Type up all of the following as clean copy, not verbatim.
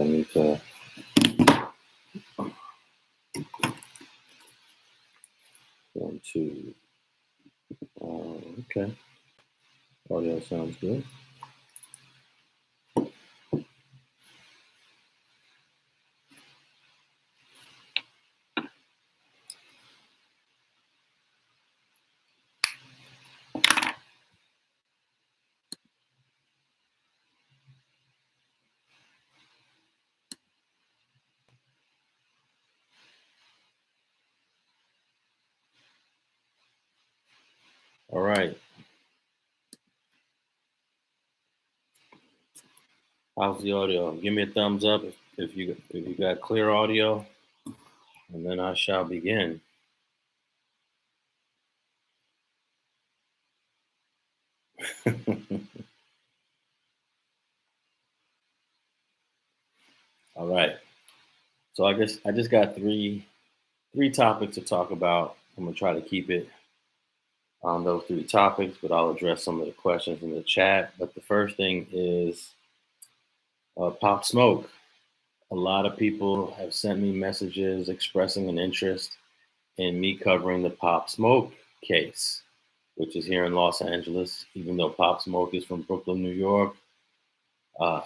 need to. One, two. Okay. Audio sounds good. All right. How's the audio? Give me a thumbs up if you got clear audio, and then I shall begin. All right. So I guess I just got three topics to talk about. I'm gonna try to keep it on those three topics, but I'll address some of the questions in the chat. But the first thing is Pop Smoke. A lot of people have sent me messages expressing an interest in me covering the Pop Smoke case, which is here in Los Angeles, even though Pop Smoke is from Brooklyn, New York. I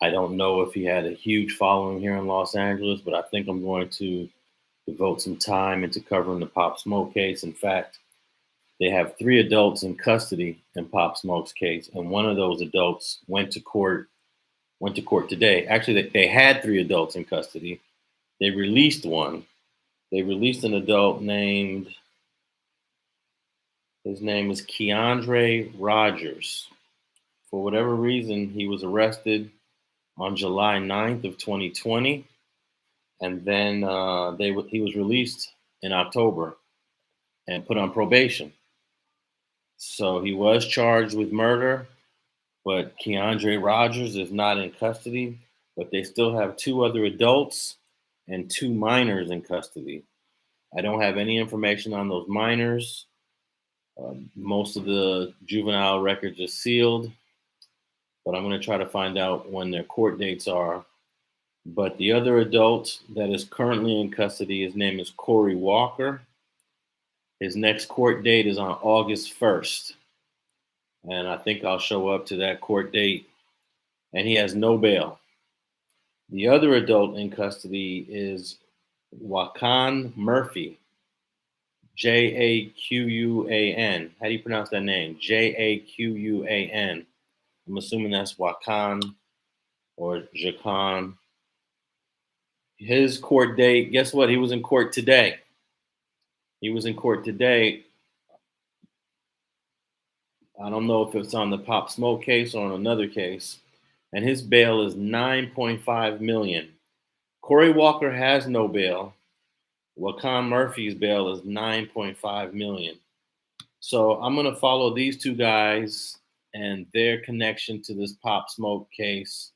don't know if he had a huge following here in Los Angeles, but I think I'm going to devote some time into covering the Pop Smoke case. In fact, they have 3 adults in custody in Pop Smoke's case, and one of those adults went to court today. Actually, they had 3 adults in custody. They released one. They released an adult his name is Keandre Rodgers. For whatever reason, he was arrested on July 9th of 2020, and then he was released in October and put on probation. So he was charged with murder, but Keandre Rodgers is not in custody, but they still have 2 other adults and 2 minors in custody. I don't have any information on those minors. Most of the juvenile records are sealed, but I'm going to try to find out when their court dates are. But the other adult that is currently in custody, his name is Corey Walker. His next court date is on August 1st. And I think I'll show up to that court date. And he has no bail. The other adult in custody is Wakan Murphy. Jaquan. How do you pronounce that name? Jaquan. I'm assuming that's Wakan or Jakan. His court date, guess what? He was in court today. I don't know if it's on the Pop Smoke case or on another case. And his bail is $9.5 million. Corey Walker has no bail. Wakan Murphy's bail is $9.5 million. So I'm going to follow these 2 guys and their connection to this Pop Smoke case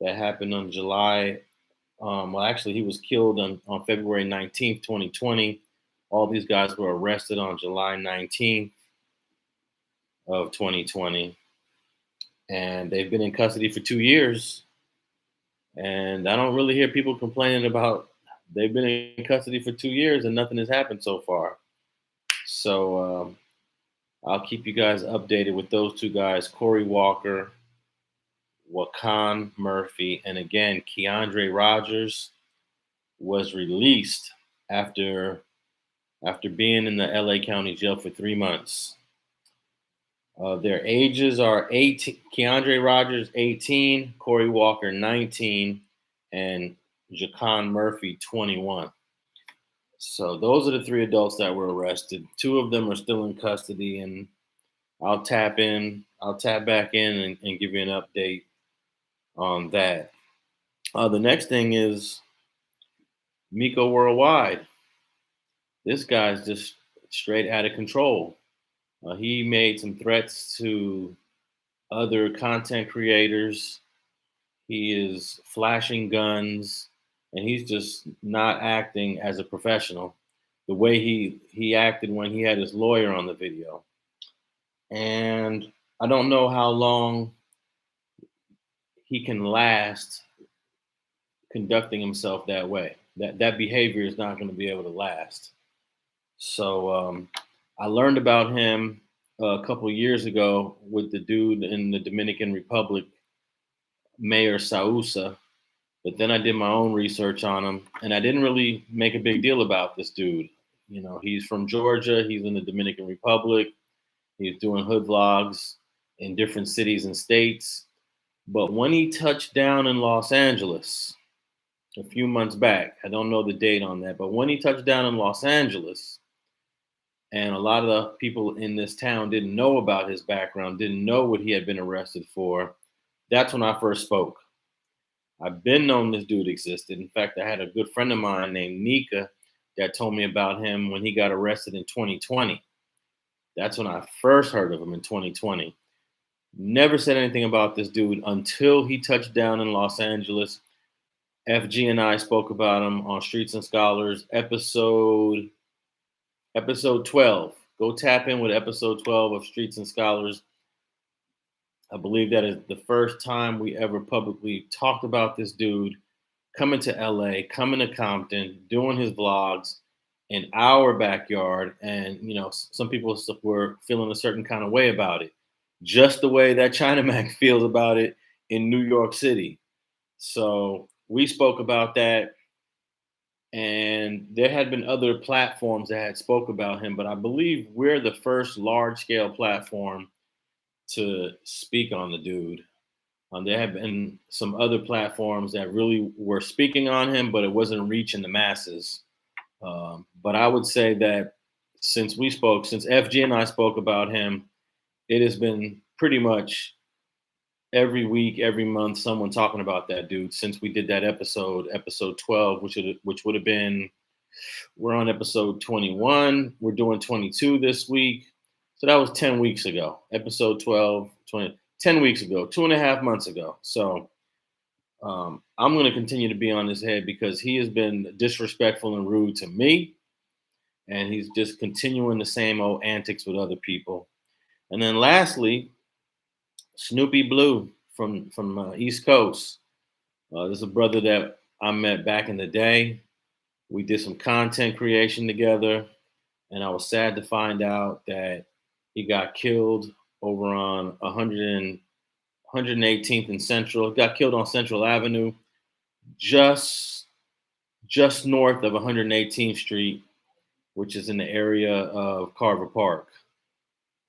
that happened on July. He was killed on February 19th, 2020. All these guys were arrested on July 19th of 2020. And they've been in custody for 2 years. And I don't really hear people complaining about they've been in custody for 2 years and nothing has happened so far. So I'll keep you guys updated with those 2 guys, Corey Walker, Wakan Murphy, and again, Keandre Rodgers was released after being in the LA County Jail for 3 months. Their ages are 18. Keandre Rodgers, 18, Corey Walker, 19, and Wakan Murphy, 21. So those are the 3 adults that were arrested. 2 of them are still in custody, and I'll tap back in and give you an update on that. The next thing is Miko Worldwide. This guy's just straight out of control. He made some threats to other content creators. He is flashing guns, and he's just not acting as a professional the way he acted when he had his lawyer on the video. And I don't know how long he can last conducting himself that way. That behavior is not going to be able to last. So I learned about him a couple of years ago with the dude in the Dominican Republic, Mayor Sausa. But then I did my own research on him, and I didn't really make a big deal about this dude. You know, he's from Georgia. He's in the Dominican Republic. He's doing hood vlogs in different cities and states. But when he touched down in Los Angeles a few months back, I don't know the date on that, but when he touched down in Los Angeles, and a lot of the people in this town didn't know about his background, didn't know what he had been arrested for, that's when I first spoke. I've been known this dude existed. In fact, I had a good friend of mine named Nika that told me about him when he got arrested in 2020. That's when I first heard of him, in 2020. Never said anything about this dude until he touched down in Los Angeles. FG and I spoke about him on Streets and Scholars episode 12. Go tap in with episode 12 of Streets and Scholars. I believe that is the first time we ever publicly talked about this dude coming to LA, coming to Compton, doing his vlogs in our backyard. And, you know, some people were feeling a certain kind of way about it, just the way that China Mac feels about it in New York City. So we spoke about that. And there had been other platforms that had spoke about him, but I believe we're the first large-scale platform to speak on the dude. There have been some other platforms that really were speaking on him, but it wasn't reaching the masses. But I would say that since FG and I spoke about him, it has been pretty much every week, every month, someone talking about that dude since we did that episode 12, which would have been, we're on episode 21. We're doing 22 this week. So that was 10 weeks ago. Episode 12, 10 weeks ago, 2.5 months ago. So I'm going to continue to be on his head because he has been disrespectful and rude to me. And he's just continuing the same old antics with other people. And then lastly, Snoopy Blue from East Coast. This is a brother that I met back in the day. We did some content creation together, and I was sad to find out that he got killed over on 118th and Central. Got killed on Central Avenue, just north of 118th Street, which is in the area of Carver Park.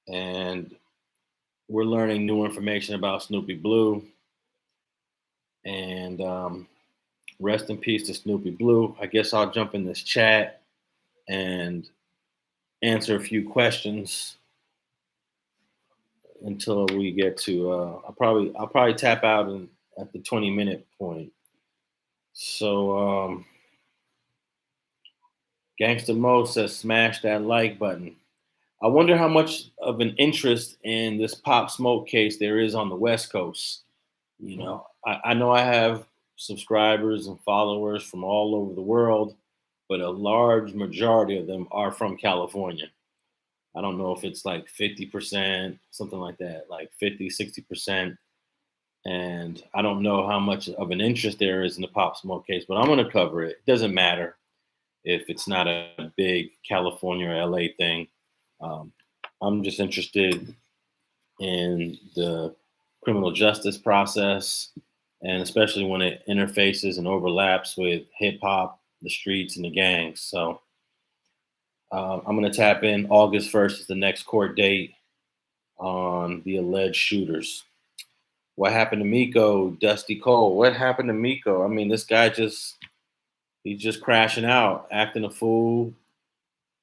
And we're learning new information about Snoopy Blue. And rest in peace to Snoopy Blue. I guess I'll jump in this chat and answer a few questions until we get to. I'll probably tap out at the 20-minute point. So Gangsta Mo says, smash that like button. I wonder how much of an interest in this Pop Smoke case there is on the West Coast. You know, I know I have subscribers and followers from all over the world, but a large majority of them are from California. I don't know if it's like 50%, something like that, like 50, 60%. And I don't know how much of an interest there is in the Pop Smoke case, but I'm going to cover it. It doesn't matter if it's not a big California or LA thing. I'm just interested in the criminal justice process, and especially when it interfaces and overlaps with hip hop, the streets, and the gangs. So I'm going to tap in. August 1st is the next court date on the alleged shooters. What happened to Miko? Dusty Cole. What happened to Miko? I mean, this guy he's just crashing out, acting a fool,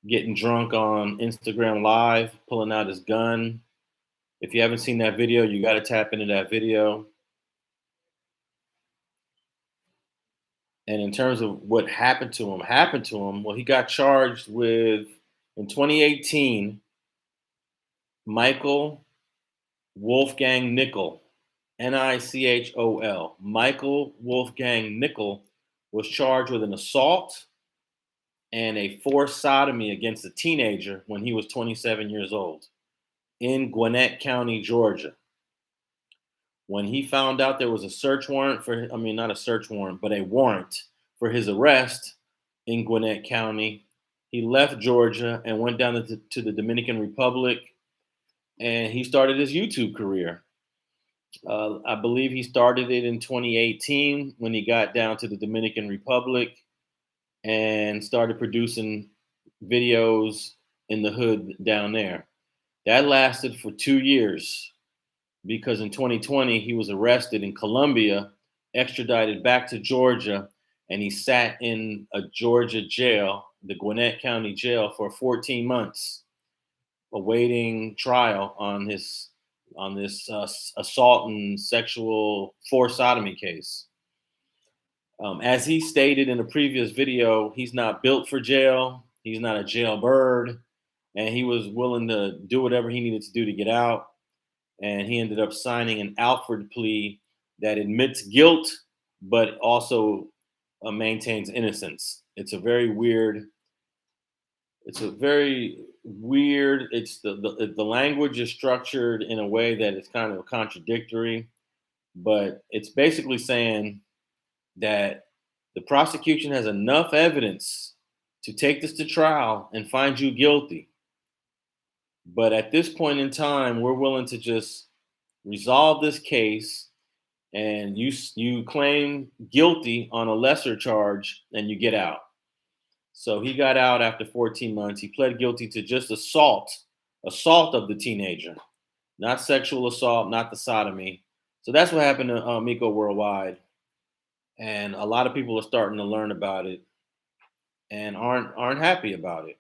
getting drunk on Instagram Live, pulling out his gun. If you haven't seen that video, you got to tap into that video. And in terms of what happened to him, well, he got charged with, in 2018, Michael Wolfgang Nichol, Nichol. Michael Wolfgang Nichol was charged with an assault and a forced sodomy against a teenager when he was 27 years old in Gwinnett County, Georgia. When he found out there was a search warrant for, I mean, not a search warrant, but a warrant for his arrest in Gwinnett County, he left Georgia and went down to the Dominican Republic, and he started his YouTube career. I believe he started it in 2018 when he got down to the Dominican Republic and started producing videos in the hood down there. That lasted for 2 years because in 2020 he was arrested in Colombia, extradited back to Georgia, and he sat in a Georgia jail, the Gwinnett County jail, for 14 months, awaiting trial on this assault and sexual forced sodomy case. As he stated in a previous video, he's not built for jail. He's not a jailbird, and he was willing to do whatever he needed to do to get out. And he ended up signing an Alford plea that admits guilt, but also maintains innocence. It's a very weird. It's the language is structured in a way that it's kind of contradictory, but it's basically saying that the prosecution has enough evidence to take this to trial and find you guilty. But at this point in time, we're willing to just resolve this case, and you claim guilty on a lesser charge and you get out. So he got out after 14 months. He pled guilty to just assault of the teenager, not sexual assault, not the sodomy. So that's what happened to Miko Worldwide. And a lot of people are starting to learn about it and aren't happy about it.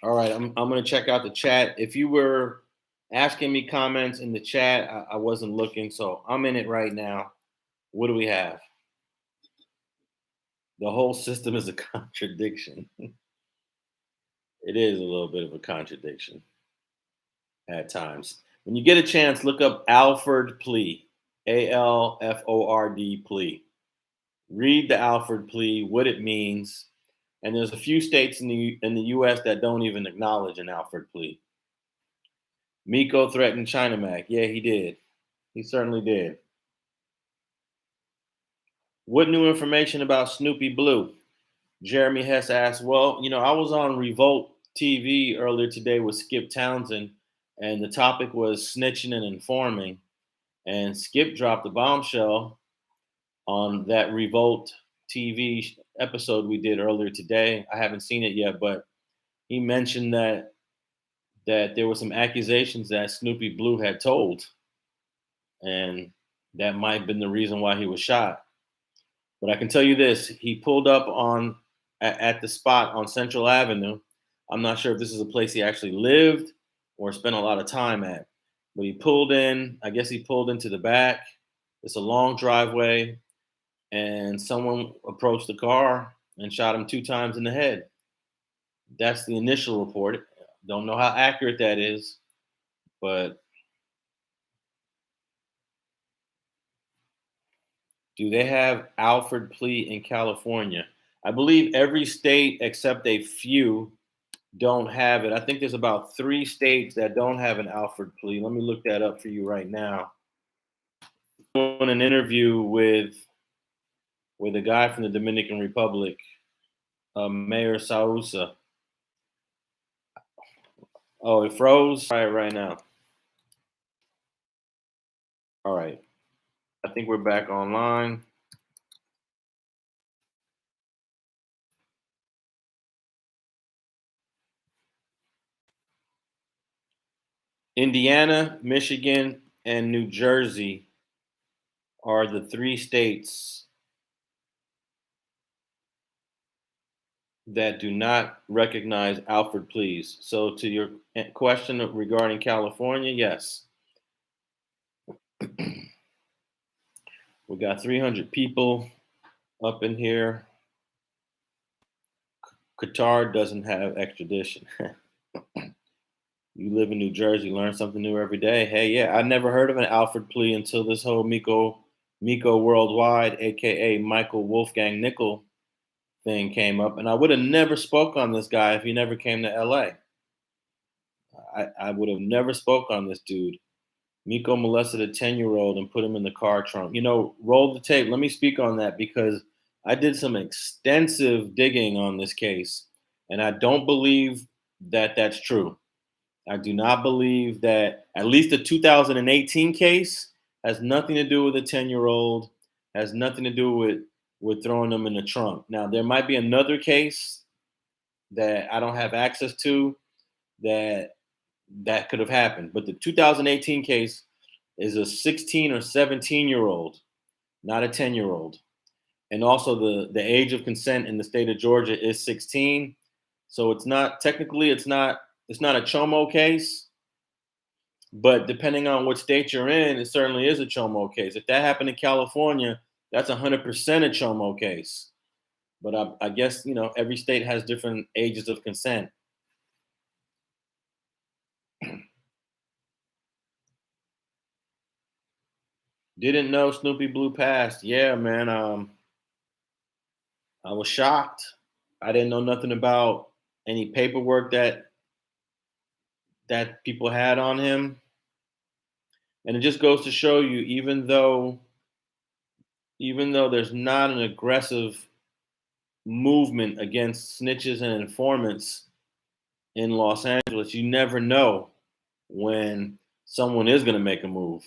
All right, I'm going to check out the chat. If you were asking me comments in the chat, I wasn't looking, so I'm in it right now. What do we have? The whole system is a contradiction. It is a little bit of a contradiction at times. When you get a chance, look up Alford Plea, ALFORD plea. Read the Alford plea, what it means. And there's a few states in the U.S. that don't even acknowledge an Alford plea. Miko threatened China Mac. Yeah, he did. He certainly did. What new information about Snoopy Blue? Jeremy Hess asked, well, I was on Revolt TV earlier today with Skipp Townsend, and the topic was snitching and informing. And Skipp dropped a bombshell on that Revolt TV episode we did earlier today. I haven't seen it yet, but he mentioned that there were some accusations that Snoopy Blue had told, and that might have been the reason why he was shot. But I can tell you this: he pulled up at the spot on Central Avenue. I'm not sure if this is a place he actually lived or spent a lot of time at, but he pulled in. I guess he pulled into the back. It's a long driveway, and someone approached the car and shot him 2 times in the head. That's the initial report. Don't know how accurate that is, but do they have Alford plea in California? I believe every state except a few don't have it. I think there's about 3 states that don't have an Alford plea. Let me look that up for you right now. I'm doing an interview with a guy from the Dominican Republic, Mayor Sausa. Oh, it froze. Try it right now. All right. I think we're back online. Indiana, Michigan, and New Jersey are the 3 states that do not recognize Alford pleas. So to your question regarding California, yes. We got 300 people up in here. Qatar doesn't have extradition. You live in New Jersey, learn something new every day. Hey, yeah, I never heard of an Alford plea until this whole Miko Worldwide, aka Michael Wolfgang Nichol thing came up, and I would have never spoke on this guy if he never came to LA. I would have never spoke on this dude. Miko molested a 10-year-old and put him in the car trunk. Roll the tape. Let me speak on that because I did some extensive digging on this case, and I don't believe that that's true. I do not believe that at least the 2018 case has nothing to do with a 10-year-old, has nothing to do with throwing them in the trunk. Now, there might be another case that I don't have access to that could have happened, but the 2018 case is a 16 or 17-year-old, not a 10-year-old. And also the age of consent in the state of Georgia is 16. So it's not technically it's not a chomo case, but depending on what state you're in, it certainly is a chomo case. If that happened in California, that's 100% a chomo case. But I guess every state has different ages of consent. Didn't know Snoopy Blue passed. Yeah, man. I was shocked. I didn't know nothing about any paperwork that people had on him. And it just goes to show you, even though there's not an aggressive movement against snitches and informants in Los Angeles, you never know when someone is going to make a move.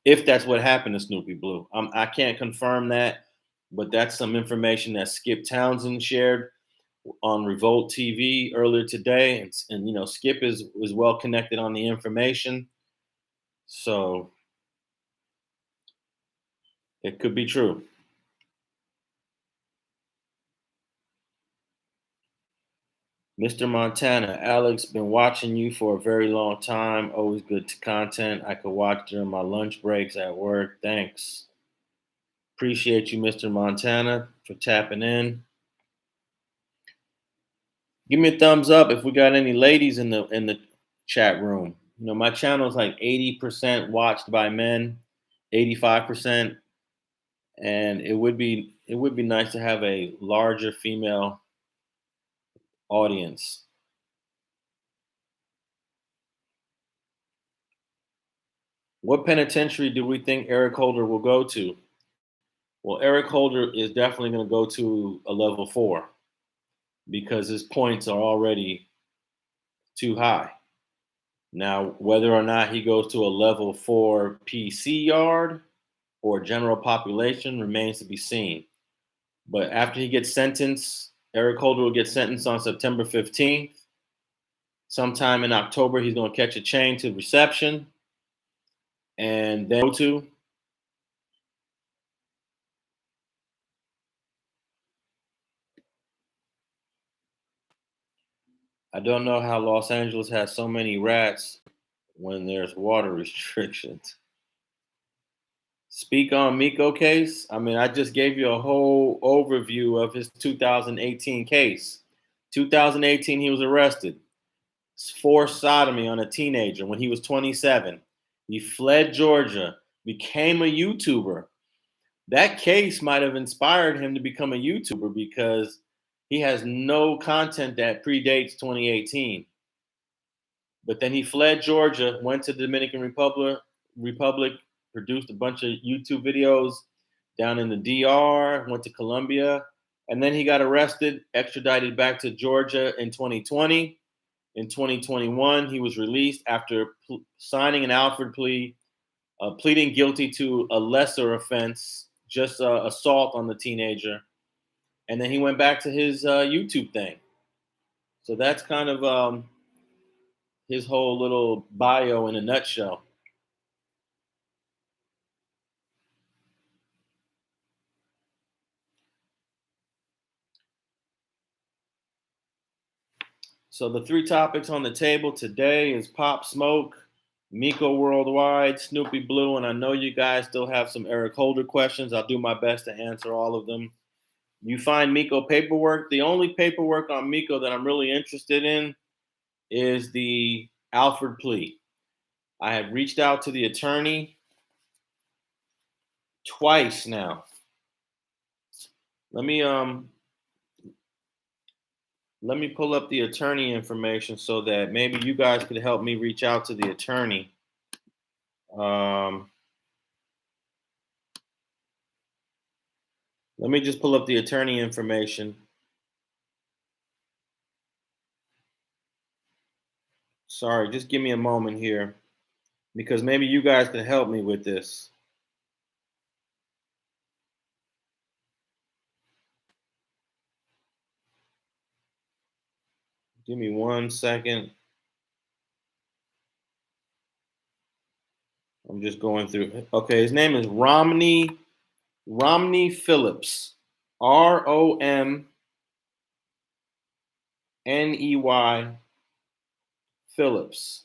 If that's what happened to Snoopy Blue, I can't confirm that, but that's some information that Skipp Townsend shared on Revolt TV earlier today, and Skipp is well connected on the information, so it could be true. Mr. Montana, Alex, been watching you for a very long time. Always good to content. I could watch during my lunch breaks at work. Thanks. Appreciate you, Mr. Montana, for tapping in. Give me a thumbs up if we got any ladies in the chat room. My channel is like 80% watched by men, 85%, and it would be nice to have a larger female audience. What penitentiary do we think Eric Holder will go to? Well, Eric Holder is definitely going to go to a level 4 because his points are already too high. Now, whether or not he goes to a level 4 PC yard or general population remains to be seen. But after he gets sentenced, Eric Holder will get sentenced on September 15th. Sometime in October, he's going to catch a train to reception and then go to. I don't know how Los Angeles has so many rats when there's water restrictions. Speak on Miko case. I mean, I just gave you a whole overview of his 2018 case. 2018, he was arrested. Forced sodomy on a teenager when he was 27. He fled Georgia, became a YouTuber. That case might have inspired him to become a YouTuber because he has no content that predates 2018. But then he fled Georgia, went to the Dominican Republic, produced a bunch of YouTube videos down in the DR, went to Colombia, and then he got arrested, extradited back to Georgia in 2020. In 2021, he was released after signing an Alford plea, pleading guilty to a lesser offense, just assault on the teenager. And then he went back to his YouTube thing. So that's kind of his whole little bio in a nutshell. So the 3 topics on the table today is Pop Smoke, Miko Worldwide, Snoopy Blue, and I know you guys still have some Eric Holder questions. I'll do my best to answer all of them. You find Miko paperwork. The only paperwork on Miko that I'm really interested in is the Alford plea. I have reached out to the attorney twice now. Let me Let me pull up the attorney information so that maybe you guys could help me reach out to the attorney. Let me just pull up the attorney information. Sorry, just give me a moment here because maybe you guys can help me with this. Give me 1 second. I'm just going through. Okay, his name is Romney Phillips. ROMNEY Phillips.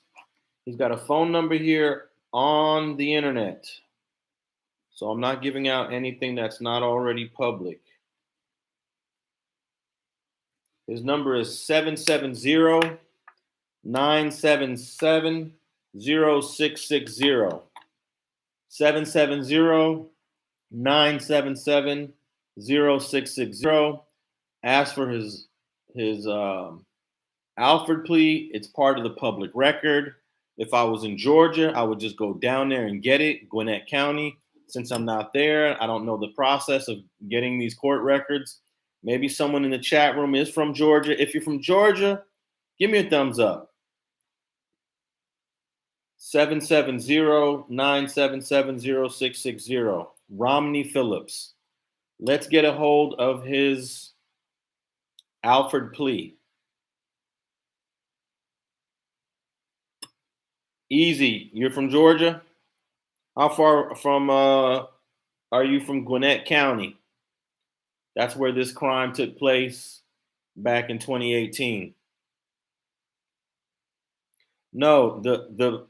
He's got a phone number here on the internet. So I'm not giving out anything that's not already public. His number is 770-977-0660. 770-977-0660. Ask for his Alford plea. It's part of the public record. If I was in Georgia, I would just go down there and get it, Gwinnett County. Since I'm not there, I don't know the process of getting these court records. Maybe someone in the chat room is from Georgia. If you're from Georgia, give me a thumbs up. 770-977-0660. Romney Phillips. Let's get a hold of his Alford plea. Easy. You're from Georgia? How far from are you from Gwinnett County? That's where this crime took place back in 2018. No, the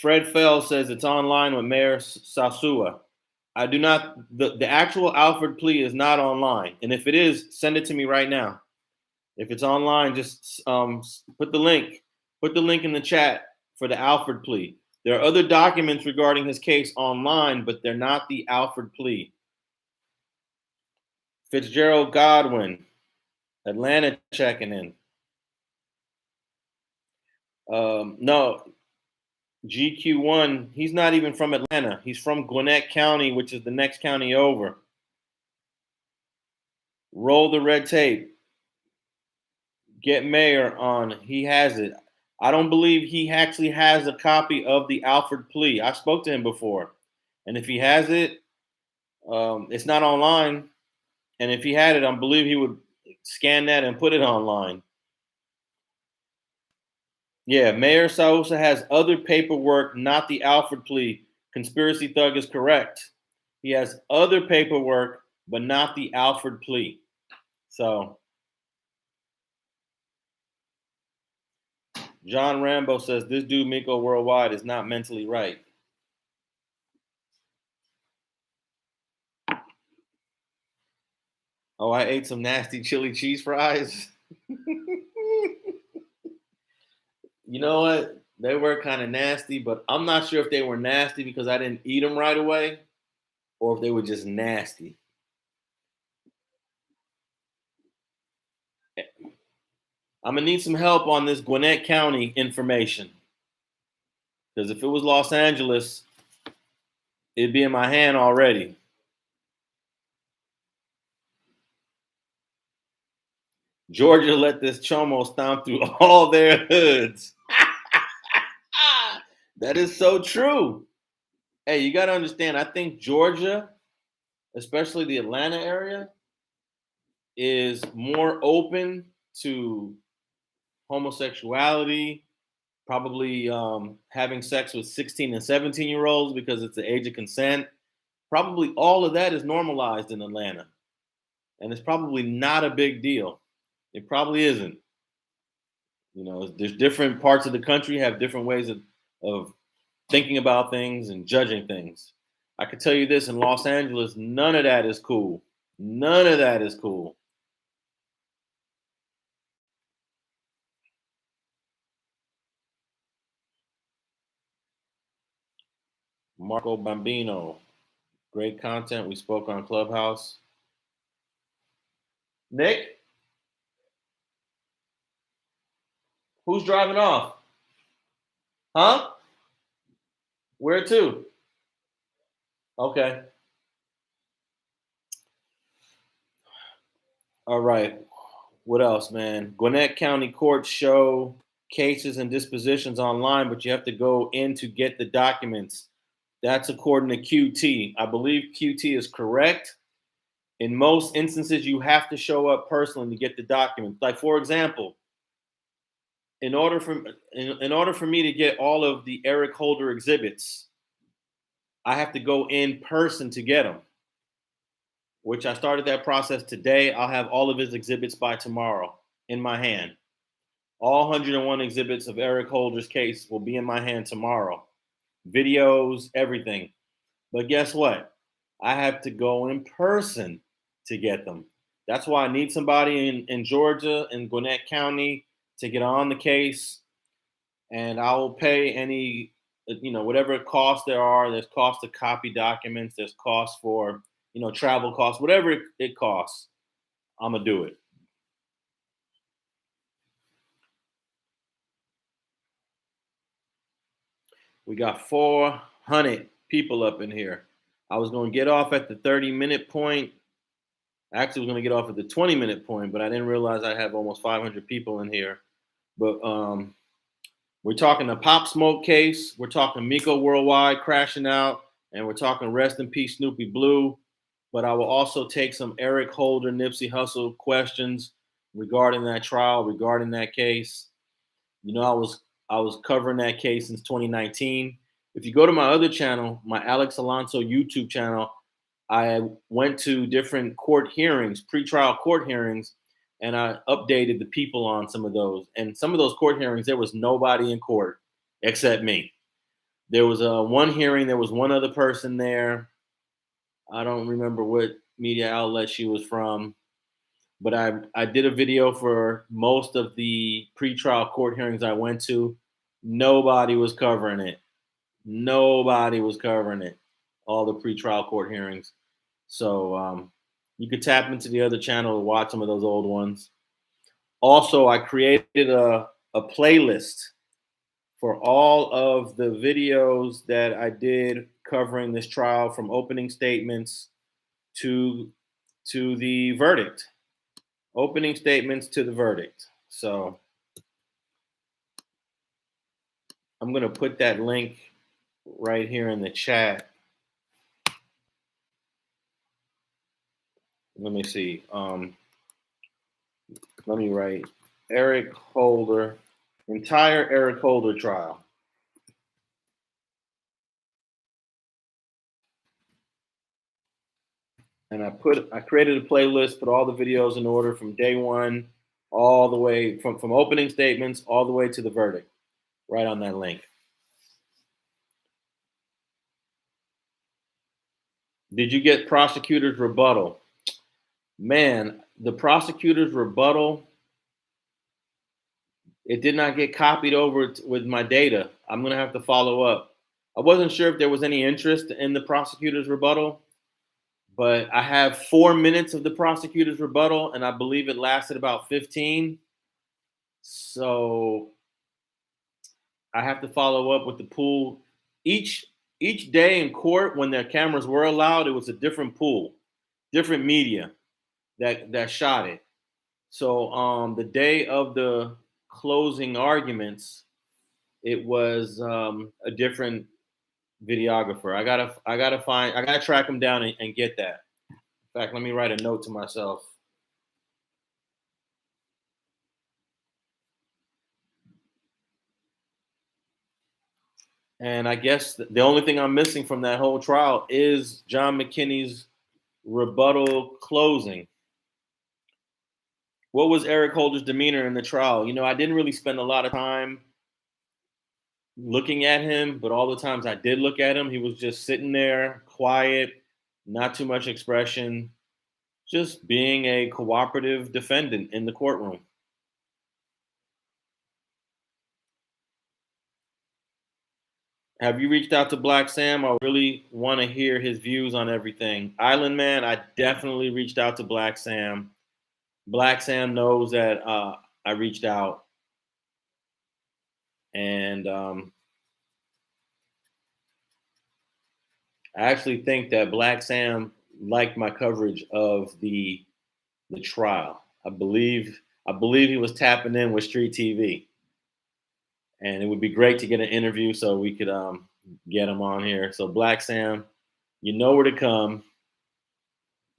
Fred Fell says it's online with Mayor Sasua. I do not. The actual Alford plea is not online, and if it is, send it to me right now. If it's online, just put the link. Put the link in the chat for the Alford plea. There are other documents regarding his case online, but they're not the Alford plea. Fitzgerald Godwin, Atlanta checking in. No, GQ1, he's not even from Atlanta. He's from Gwinnett County, which is the next county over. Roll the red tape. Get Mayor on. He has it. I don't believe he actually has a copy of the Alford plea. I spoke to him before. And if he has it, it's not online. And if he had it, I believe he would scan that and put it online. Yeah, Mayor Sousa has other paperwork, not the Alford plea. Conspiracy Thug is correct. He has other paperwork, but not the Alford plea. So, John Rambo says this dude, Miko Worldwide, is not mentally right. Oh, I ate some nasty chili cheese fries. You know what? They were kind of nasty, but I'm not sure if they were nasty because I didn't eat them right away or if they were just nasty. I'm going to need some help on this Gwinnett County information. Because if it was Los Angeles, it'd be in my hand already. Georgia let this chomo stomp through all their hoods. That is so true. Hey, you got to understand, I think Georgia, especially the Atlanta area, is more open to homosexuality, probably having sex with 16 and 17-year-olds because it's the age of consent. Probably all of that is normalized in Atlanta. And it's probably not a big deal. It probably isn't. You know, there's different parts of the country have different ways of thinking about things and judging things. I can tell you this, in Los Angeles, none of that is cool. None of that is cool. Marco Bambino, great content. We spoke on Clubhouse. Nick? Who's driving off? Huh? Where to? Okay. All right. What else, man? Gwinnett County courts show cases and dispositions online, but you have to go in to get the documents. That's according to QT. I believe QT is correct. In most instances, you have to show up personally to get the documents. Like, for example, in order for me to get all of the Eric Holder exhibits, I have to go in person to get them, which I started that process today. I'll have all of his exhibits by tomorrow in my hand. All 101 exhibits of Eric Holder's case will be in my hand tomorrow. Videos, everything. But guess what? I have to go in person to get them. That's why I need somebody in Georgia, in Gwinnett County, to get on the case. And I will pay any, whatever costs there are. There's cost to copy documents. There's cost for, travel costs, whatever it costs. I'm going to do it. We got 400 people up in here. I was going to get off at the 30-minute point. I actually was going to get off at the 20-minute point, but I didn't realize I have almost 500 people in here. But we're talking a Pop Smoke case. We're talking Miko Worldwide crashing out. And we're talking rest in peace Snoopy Blue. But I will also take some Eric Holder, Nipsey Hussle questions regarding that trial, regarding that case. I was covering that case since 2019. If you go to my other channel, my Alex Alonso YouTube channel, I went to different court hearings, pretrial court hearings, and I updated the people on some of those. And some of those court hearings, there was nobody in court except me. There was one hearing, there was one other person there. I don't remember what media outlet she was from. But I did a video for most of the pretrial court hearings I went to. Nobody was covering it. Nobody was covering it. All the pretrial court hearings. So you could tap into the other channel to watch some of those old ones. Also, I created a playlist for all of the videos that I did covering this trial, from opening statements to the verdict. Opening statements to the verdict. So I'm going to put that link right here in the chat. Let me see. Let me write Eric Holder, entire Eric Holder trial. And I created a playlist, put all the videos in order from day one, all the way from opening statements all the way to the verdict, right on that link. Did you get prosecutor's rebuttal? Man, the prosecutor's rebuttal, it did not get copied over with my data. I'm going to have to follow up. I wasn't sure if there was any interest in the prosecutor's rebuttal, but I have 4 minutes of the prosecutor's rebuttal, and I believe it lasted about 15. So I have to follow up with the pool. Each day in court, when their cameras were allowed, it was a different pool, different media that shot it. So the day of the closing arguments, it was a different videographer. I gotta track him down and get that. In fact, let me write a note to myself. And I guess the only thing I'm missing from that whole trial is John McKinney's rebuttal closing. What was Eric Holder's demeanor in the trial? I didn't really spend a lot of time looking at him, but all the times I did look at him, he was just sitting there, quiet, not too much expression, just being a cooperative defendant in the courtroom. Have you reached out to Blac Sam? I really want to hear his views on everything. Island Man, I definitely reached out to Blac Sam. Blac Sam knows that I reached out. And I actually think that Blac Sam liked my coverage of the trial. I believe he was tapping in with StreetTV, and it would be great to get an interview so we could get him on here. So Blac Sam, you know where to come.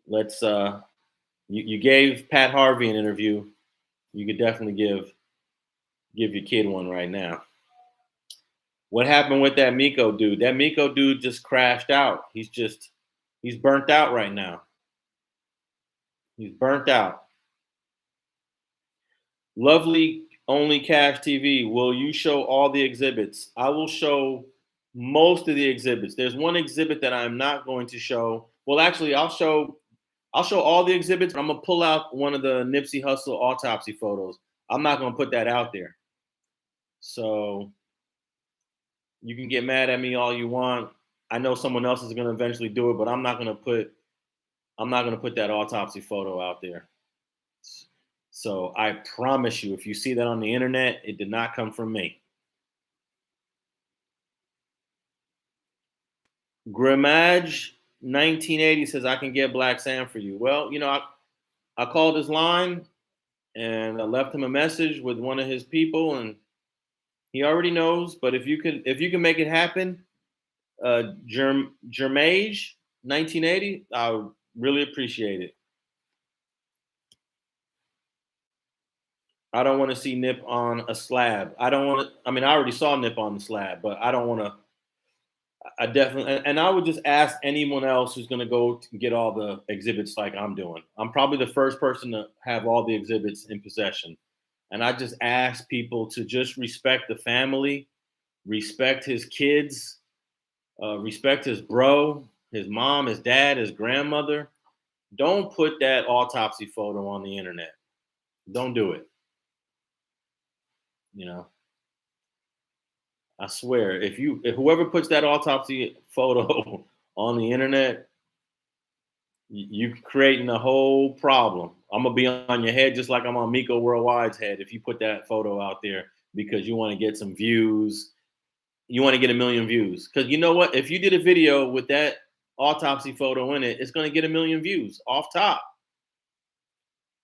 Let's you gave Pat Harvey an interview. You could definitely give your kid one right now. What happened with that Miko dude? That Miko dude just crashed out. He's burnt out right now. He's burnt out. Lovely only Cash TV. Will you show all the exhibits? I will show most of the exhibits. There's one exhibit that I'm not going to show. Well, actually, I'll show all the exhibits, but I'm gonna pull out one of the Nipsey Hussle autopsy photos. I'm not gonna put that out there. So you can get mad at me all you want. I know someone else is gonna eventually do it, but I'm not gonna put that autopsy photo out there. So I promise you, if you see that on the internet, it did not come from me. Grimmage 1980 says I can get Blac Sam for you. Well, you know, I called his line and I left him a message with one of his people, and he already knows. But if you can make it happen, Germage 1980, I would really appreciate it. I don't want to see Nip on a slab. I don't want to. I mean, I already saw Nip on the slab, but I don't want to. I definitely, and I would just ask anyone else who's going to go get all the exhibits like I'm doing. I'm probably the first person to have all the exhibits in possession. And I just ask people to just respect the family, respect his kids, respect his bro, his mom, his dad, his grandmother. Don't put that autopsy photo on the internet. Don't do it. You know, I swear, if whoever puts that autopsy photo on the internet, you creating a whole problem. I'm gonna be on your head just like I'm on Miko Worldwide's head if you put that photo out there because you want to get some views. You want to get 1 million views. Because you know what? If you did a video with that autopsy photo in it, it's gonna get 1 million views off top.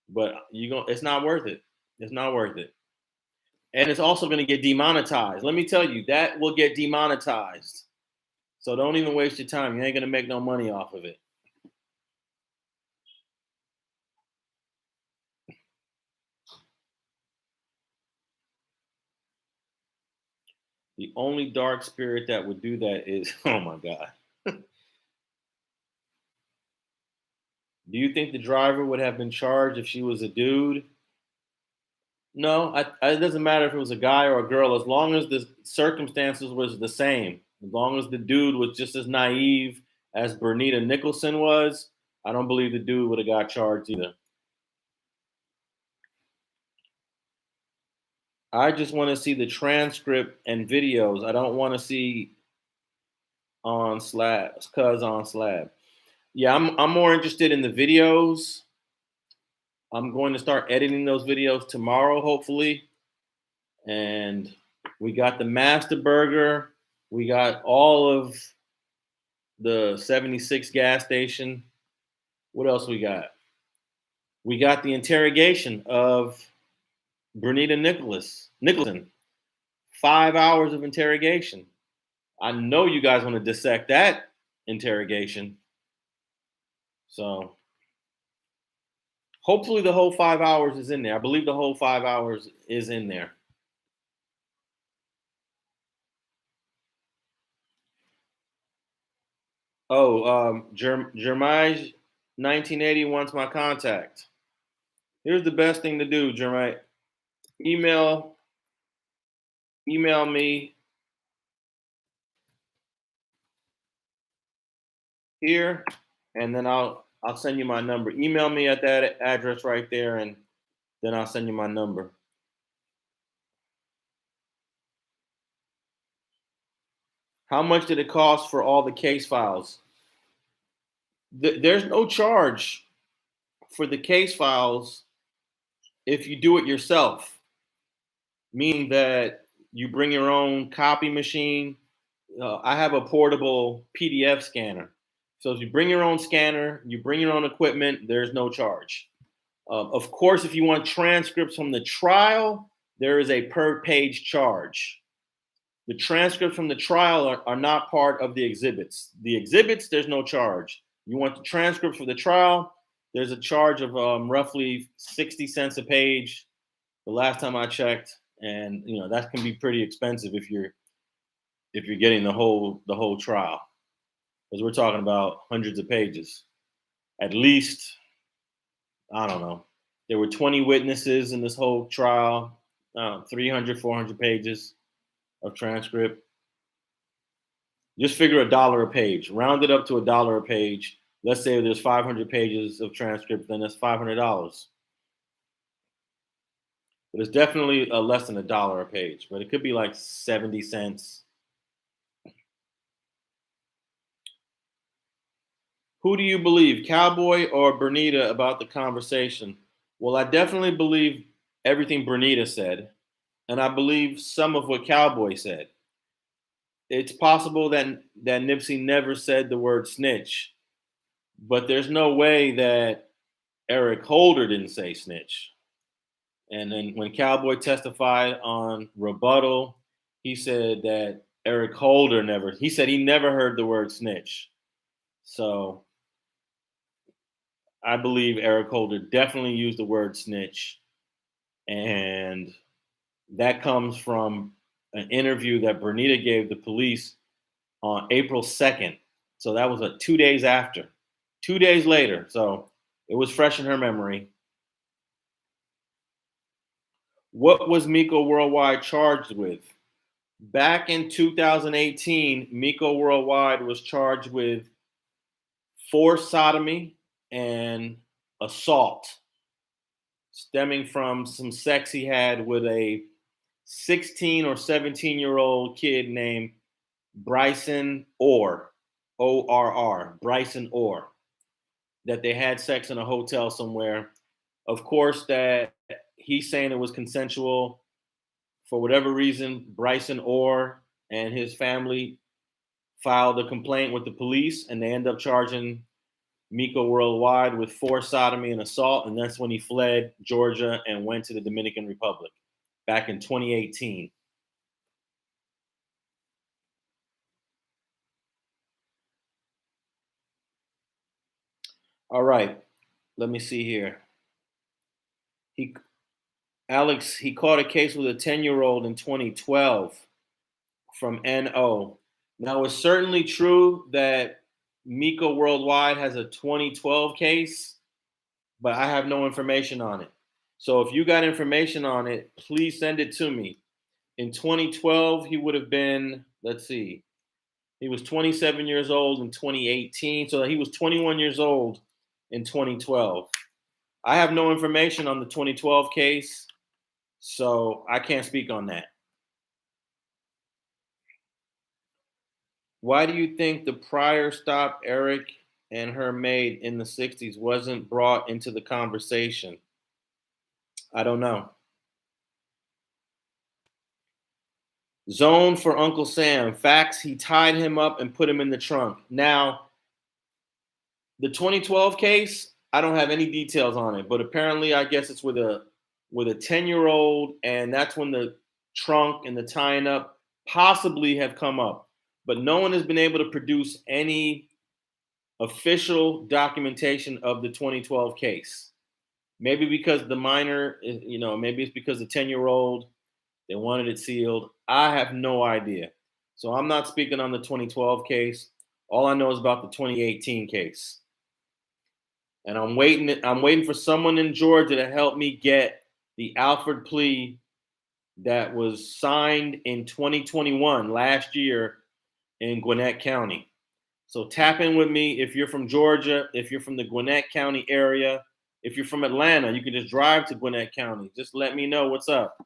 But it's not worth it. It's not worth it. And it's also gonna get demonetized. Let me tell you, that will get demonetized. So don't even waste your time. You ain't gonna make no money off of it. The only dark spirit that would do that is, oh my God. Do you think the driver would have been charged if she was a dude? No, it doesn't matter if it was a guy or a girl, as long as the circumstances was the same. As long as the dude was just as naive as Brynnitta Nicholson was, I don't believe the dude would have got charged either. I just want to see the transcript and videos. I don't want to see on slabs, cuz on slab. Yeah, I'm more interested in the videos. I'm going to start editing those videos tomorrow, hopefully. And we got the Master Burger. We got all of the 76 gas station. What else we got? We got the interrogation of Brynnitta Nicholson. 5 hours of interrogation. I know you guys want to dissect that interrogation. So hopefully the whole 5 hours is in there. I believe the whole 5 hours is in there. Oh, Jermai 1980 wants my contact. Here's the best thing to do, Jermai. Email me here, and then I'll send you my number. Email me at that address right there, and then I'll send you my number. How much did it cost for all the case files? There's no charge for the case files if you do it yourself, meaning that you bring your own copy machine. I have a portable PDF scanner. So if you bring your own scanner, you bring your own equipment, there's no charge. Of course, if you want transcripts from the trial, there is a per page charge. The transcripts from the trial are not part of the exhibits. The exhibits, there's no charge. You want the transcripts for the trial, there's a charge of roughly 60 cents a page the last time I checked. And that can be pretty expensive if you're getting the whole trial, because we're talking about hundreds of pages. At least, I don't know, there were 20 witnesses in this whole trial, 300, 400 pages of transcript. Just figure $1 a page, round it up to $1 a page. Let's say there's 500 pages of transcript, then that's $500. But it's definitely less than $1 a page, but it could be like 70 cents. Who do you believe, Cowboy or Brynnitta, about the conversation? Well, I definitely believe everything Brynnitta said, and I believe some of what Cowboy said. It's possible that Nipsey never said the word snitch, but there's no way that Eric Holder didn't say snitch. And then when Cowboy testified on rebuttal, he said that Eric Holder he said he never heard the word snitch. So I believe Eric Holder definitely used the word snitch. And that comes from an interview that Brynnitta gave the police on April 2nd. So that was 2 days after, 2 days later. So it was fresh in her memory. What was Miko Worldwide charged with? Back in 2018, Miko Worldwide was charged with forced sodomy and assault, stemming from some sex he had with a 16 or 17-year-old kid named Bryson Orr, O-R-R, Bryson Orr, that they had sex in a hotel somewhere. Of course, that he's saying it was consensual. For whatever reason, Bryson Orr and his family filed a complaint with the police, and they end up charging Miko Worldwide with forced sodomy and assault, and that's when he fled Georgia and went to the Dominican Republic back in 2018. All right, let me see here. Alex caught a case with a 10-year-old in 2012 from NO. Now, it's certainly true that Miko Worldwide has a 2012 case, but I have no information on it. So if you got information on it, please send it to me. In 2012, he would have been, let's see, he was 27 years old in 2018. So he was 21 years old in 2012. I have no information on the 2012 case, so I can't speak on that. Why do you think the prior stop Eric and her made in the 60s wasn't brought into the conversation? I don't know. Zone for Uncle Sam. Facts, he tied him up and put him in the trunk. Now, the 2012 case, I don't have any details on it, but apparently I guess it's with a 10-year-old, and that's when the trunk and the tying up possibly have come up. But no one has been able to produce any official documentation of the 2012 case. Maybe because the minor, maybe it's because the 10-year-old, they wanted it sealed. I have no idea. So I'm not speaking on the 2012 case. All I know is about the 2018 case. And I'm waiting for someone in Georgia to help me get the Alford plea that was signed in 2021, last year, in Gwinnett County. So tap in with me if you're from Georgia, if you're from the Gwinnett County area. If you're from Atlanta, you can just drive to Gwinnett County. Just let me know what's up.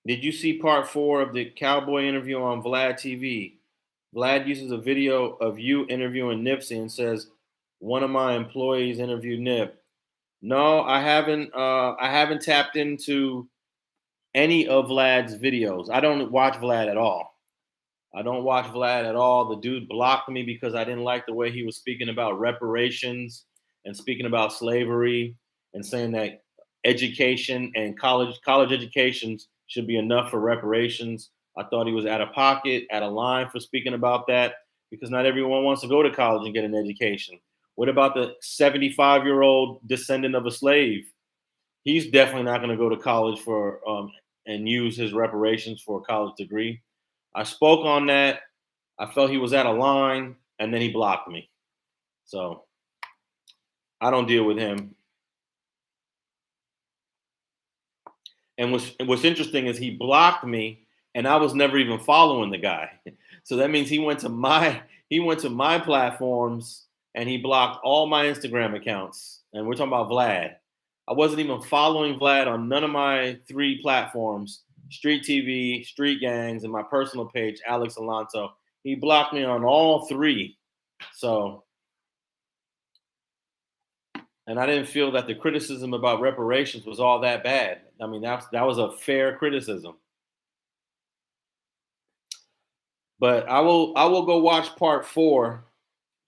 Did you see part 4 of the Cowboy interview on VladTV? Vlad uses a video of you interviewing Nipsey and says, one of my employees interviewed Nip. No, I haven't. I haven't tapped into any of Vlad's videos. I don't watch Vlad at all. I don't watch Vlad at all. The dude blocked me because I didn't like the way he was speaking about reparations and speaking about slavery and saying that education and college educations should be enough for reparations. I thought he was out of pocket, out of line for speaking about that because not everyone wants to go to college and get an education. What about the 75-year-old descendant of a slave? He's definitely not going to go to college for and use his reparations for a college degree. I spoke on that. I felt he was out of line, and then he blocked me. So I don't deal with him. And what's interesting is he blocked me, and I was never even following the guy. So that means he went to my platforms and he blocked all my Instagram accounts. And we're talking about Vlad. I wasn't even following Vlad on none of my 3 platforms: StreetTV, Street Gangs, and my personal page, Alex Alonso. He blocked me on all 3. So, and I didn't feel that the criticism about reparations was all that bad. I mean, that was a fair criticism. But I will go watch part 4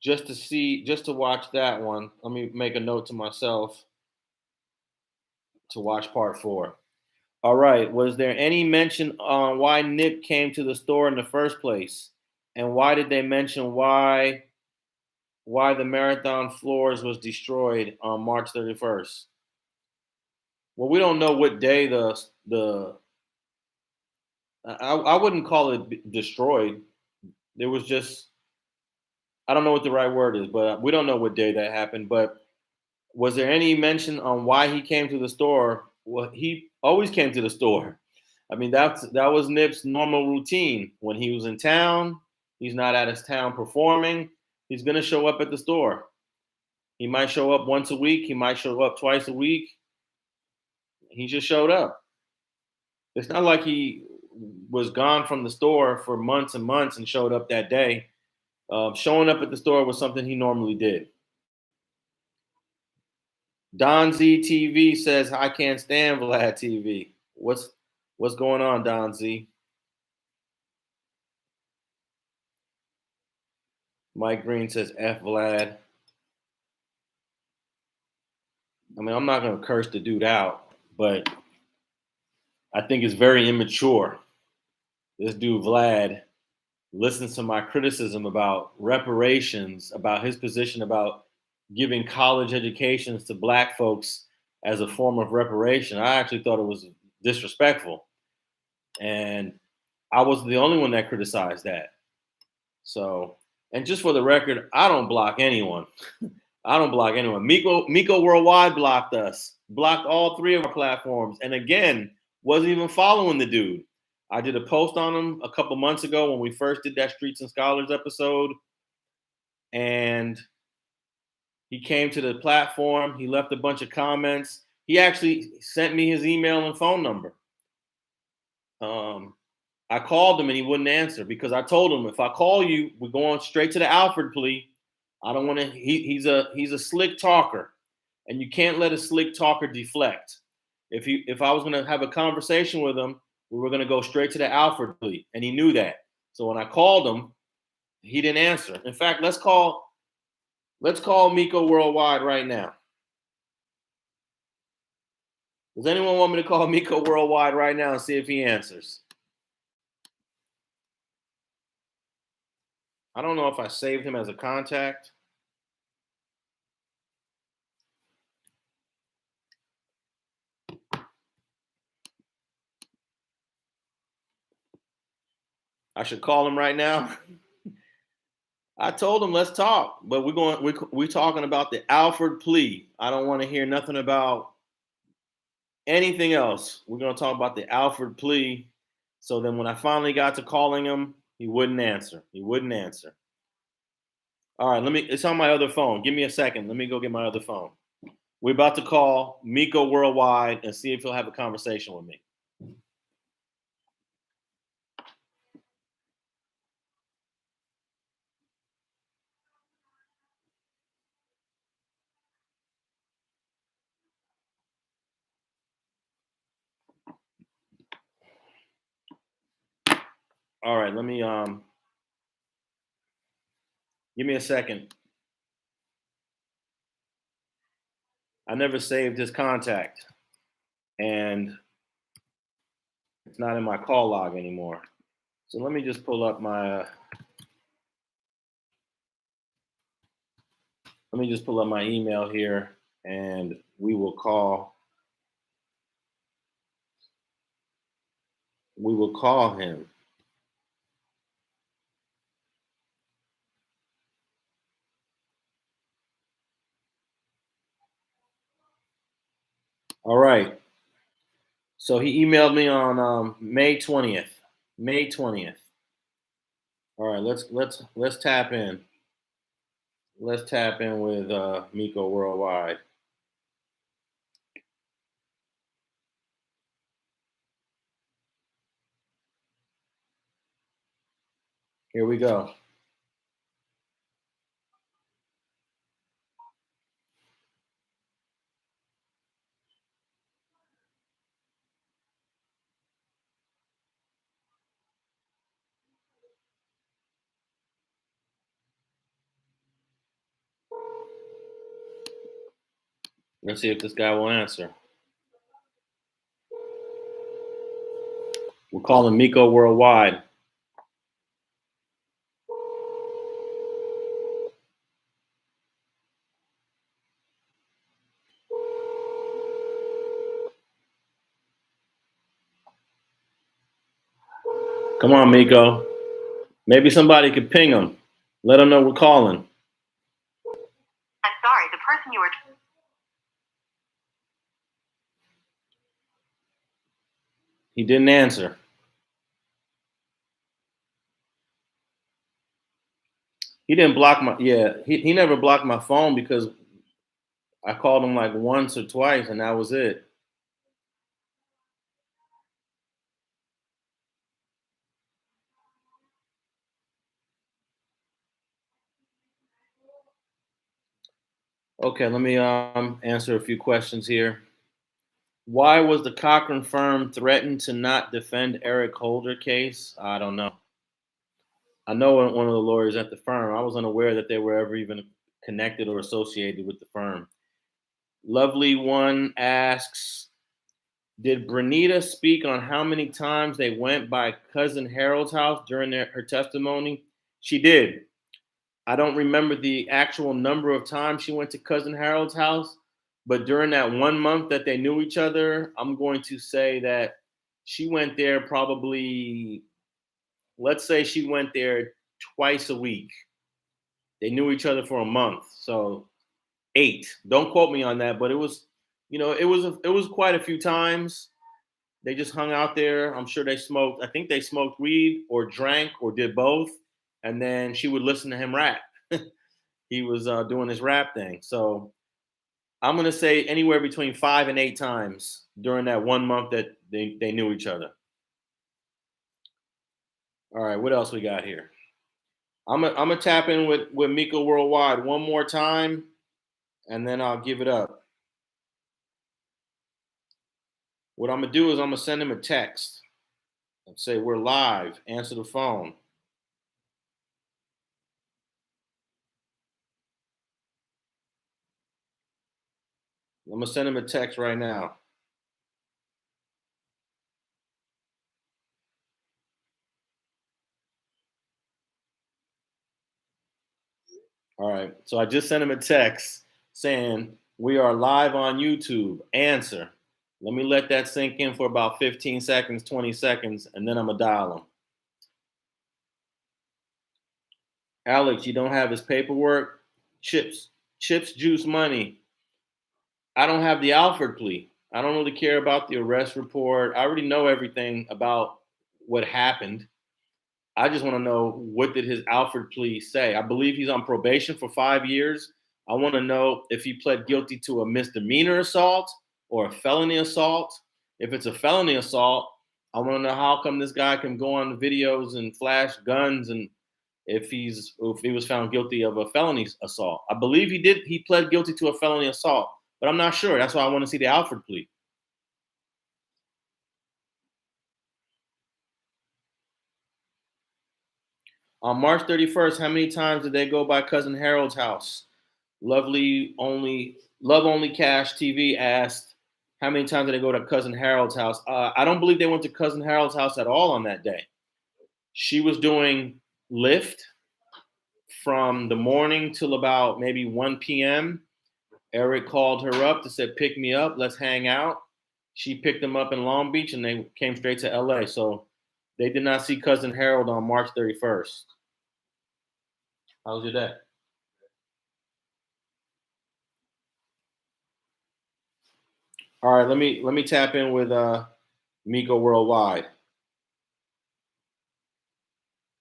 just to watch that one. Let me make a note to myself to watch part 4. All right. Was there any mention on why Nip came to the store in the first place, and why did they mention why the marathon floors was destroyed on March 31st? Well, we don't know what day the I wouldn't call it destroyed. There was just, I don't know what the right word is, but we don't know what day that happened. But was there any mention on why he came to the store? Well, he always came to the store. I mean, that was Nip's normal routine. When he was in town, he's not at his town performing, he's gonna show up at the store. He might show up once a week, he might show up twice a week. He just showed up. It's not like he was gone from the store for months and months and showed up that day. Showing up at the store was something he normally did. Don Z TV says I can't stand Vlad TV. What's going on, Don Z? Mike Green says F Vlad. I mean, I'm not gonna curse the dude out, but I think it's very immature. This dude Vlad listens to my criticism about reparations, about his position about giving college educations to black folks as a form of reparation. I actually thought it was disrespectful. And I wasn't the only one that criticized that. So, and just for the record, I don't block anyone. I don't block anyone. Miko Worldwide blocked us, blocked all 3 of our platforms, and again, wasn't even following the dude. I did a post on him a couple months ago when we first did that Streets and Scholars episode, and he came to the platform. He left a bunch of comments. He actually sent me his email and phone number. I called him and he wouldn't answer because I told him, if I call you, we're going straight to the Alford plea. I don't want to. He's a slick talker, and you can't let a slick talker deflect. If I was going to have a conversation with him, we were going to go straight to the Alford plea, and he knew that. So when I called him, he didn't answer. In fact, let's call Miko Worldwide right now. Does anyone want me to call Miko Worldwide right now and see if he answers? I don't know if I saved him as a contact. I should call him right now. I told him let's talk, but we're talking about the Alford plea. I don't want to hear nothing about anything else. We're going to talk about the Alford plea. So then when I finally got to calling him, he wouldn't answer. He wouldn't answer. All right, it's on my other phone. Give me a second. Let me go get my other phone. We're about to call Miko Worldwide and see if he'll have a conversation with me. All right, let me give me a second. I never saved his contact, and it's not in my call log anymore. So let me just pull up my email here, and we will call him. All right. So he emailed me on May 20th. May 20th. All right, let's tap in. Let's tap in with Miko Worldwide. Here we go. Let's see if this guy will answer. We'll call him Miko Worldwide. Come on, Miko. Maybe somebody could ping him. Let him know we're calling. I'm sorry, the person you were... He didn't answer. He didn't block my, he never blocked my phone because I called him like once or twice and that was it. Okay, let me answer a few questions here. Why was the Cochran firm threatened to not defend Eric Holder case? I don't know. I know one of the lawyers at the firm. I was unaware that they were ever even connected or associated with the firm. Lovely One asks, did Brynnitta speak on how many times they went by Cousin Harold's house during her testimony? She did. I don't remember the actual number of times she went to Cousin Harold's house, but during that 1 month that they knew each other, I'm going to say that she went there probably, let's say she went there twice a week. They knew each other for a month, so 8. Don't quote me on that, but it was, it was quite a few times. They just hung out there. I'm sure they smoked. I think they smoked weed or drank or did both, and then she would listen to him rap. He was doing his rap thing. So I'm going to say anywhere between 5 and 8 times during that 1 month that they knew each other. All right, what else we got here? I'm gonna tap in with Miko Worldwide one more time, and then I'll give it up. What I'm going to do is I'm going to send him a text and say, we're live. Answer the phone. I'm going to send him a text right now. All right. So I just sent him a text saying, we are live on YouTube. Answer. Let me let that sink in for about 15 seconds, 20 seconds, and then I'm going to dial him. Alex, you don't have his paperwork? Chips, juice, money. I don't have the Alford plea. I don't really care about the arrest report. I already know everything about what happened. I just want to know, what did his Alford plea say? I believe he's on probation for 5 years. I want to know if he pled guilty to a misdemeanor assault or a felony assault. If it's a felony assault, I want to know how come this guy can go on the videos and flash guns, and if he was found guilty of a felony assault. I believe he pled guilty to a felony assault, but I'm not sure. That's why I want to see the Alford plea. On March 31st, how many times did they go by Cousin Harold's house? Love Only Cash TV asked, how many times did they go to Cousin Harold's house? I don't believe they went to Cousin Harold's house at all on that day. She was doing Lyft from the morning till about maybe 1 p.m. Eric called her up to say, pick me up, let's hang out. She picked them up in Long Beach and they came straight to LA. So they did not see Cousin Harold on March 31st. How was your day? All right, let me tap in with Miko Worldwide.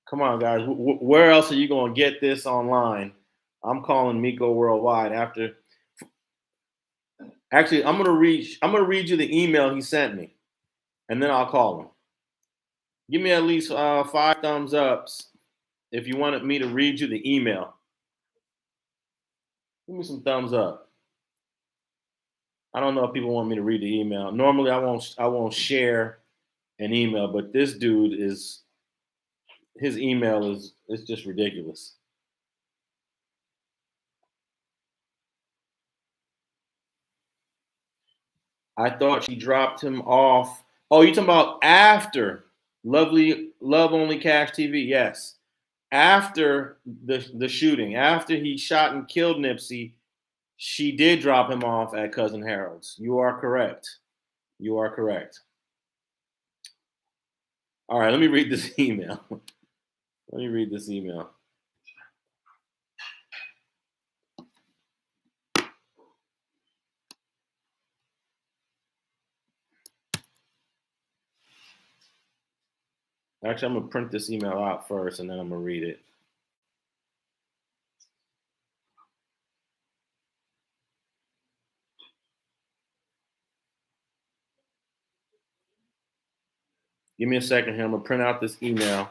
Come on, guys. Where else are you going to get this online? I'm calling Miko Worldwide after. Actually, I'm gonna read you the email he sent me, and then I'll call him. Give me at least 5 thumbs ups if you wanted me to read you the email. Give me some thumbs up. I don't know if people want me to read the email. Normally, I won't share an email, but this dude his email is just ridiculous. I thought she dropped him off. Oh, you talking about after Love Only Cash TV? Yes, after the shooting, after he shot and killed Nipsey, she did drop him off at Cousin Harold's. You are correct. You are correct. All right, let me read this email. Let me read this email. Actually, I'm going to print this email out first, and then I'm going to read it. Give me a second here. I'm going to print out this email.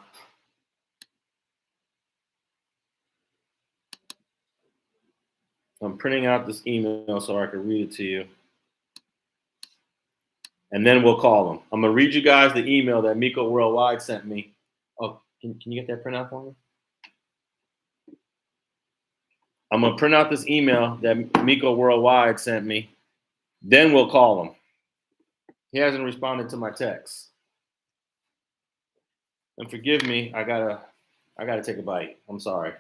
I'm printing out this email so I can read it to you. And then we'll call them. I'm going to read you guys the email that Miko Worldwide sent me. Oh, can you get that print out for me? I'm going to print out this email that Miko Worldwide sent me. Then we'll call him. He hasn't responded to my text. And forgive me, I gotta take a bite. I'm sorry.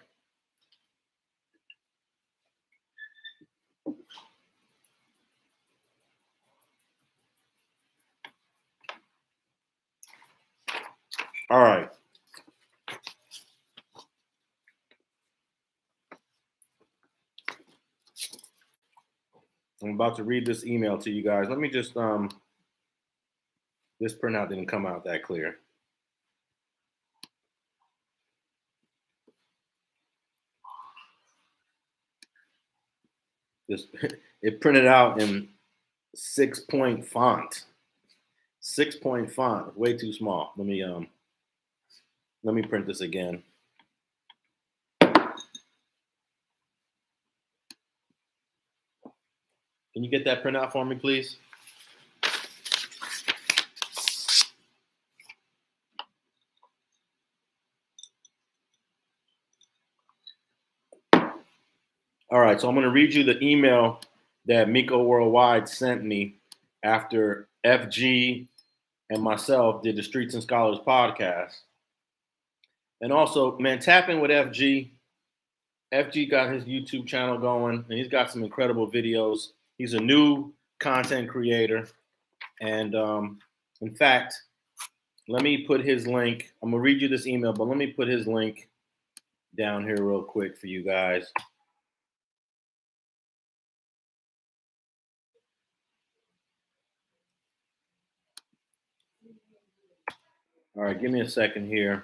All right. I'm about to read this email to you guys. Let me just this printout didn't come out that clear. It printed out in 6-point font. 6-point font, way too small. Let me print this again. Can you get that printout for me, please? All right, so I'm going to read you the email that Miko Worldwide sent me after FG and myself did the Streets and Scholars podcast. And also, man, tap in with FG. FG got his YouTube channel going, and he's got some incredible videos. He's a new content creator. And in fact, let me put his link. I'm going to read you this email, but let me put his link down here real quick for you guys. All right, give me a second here.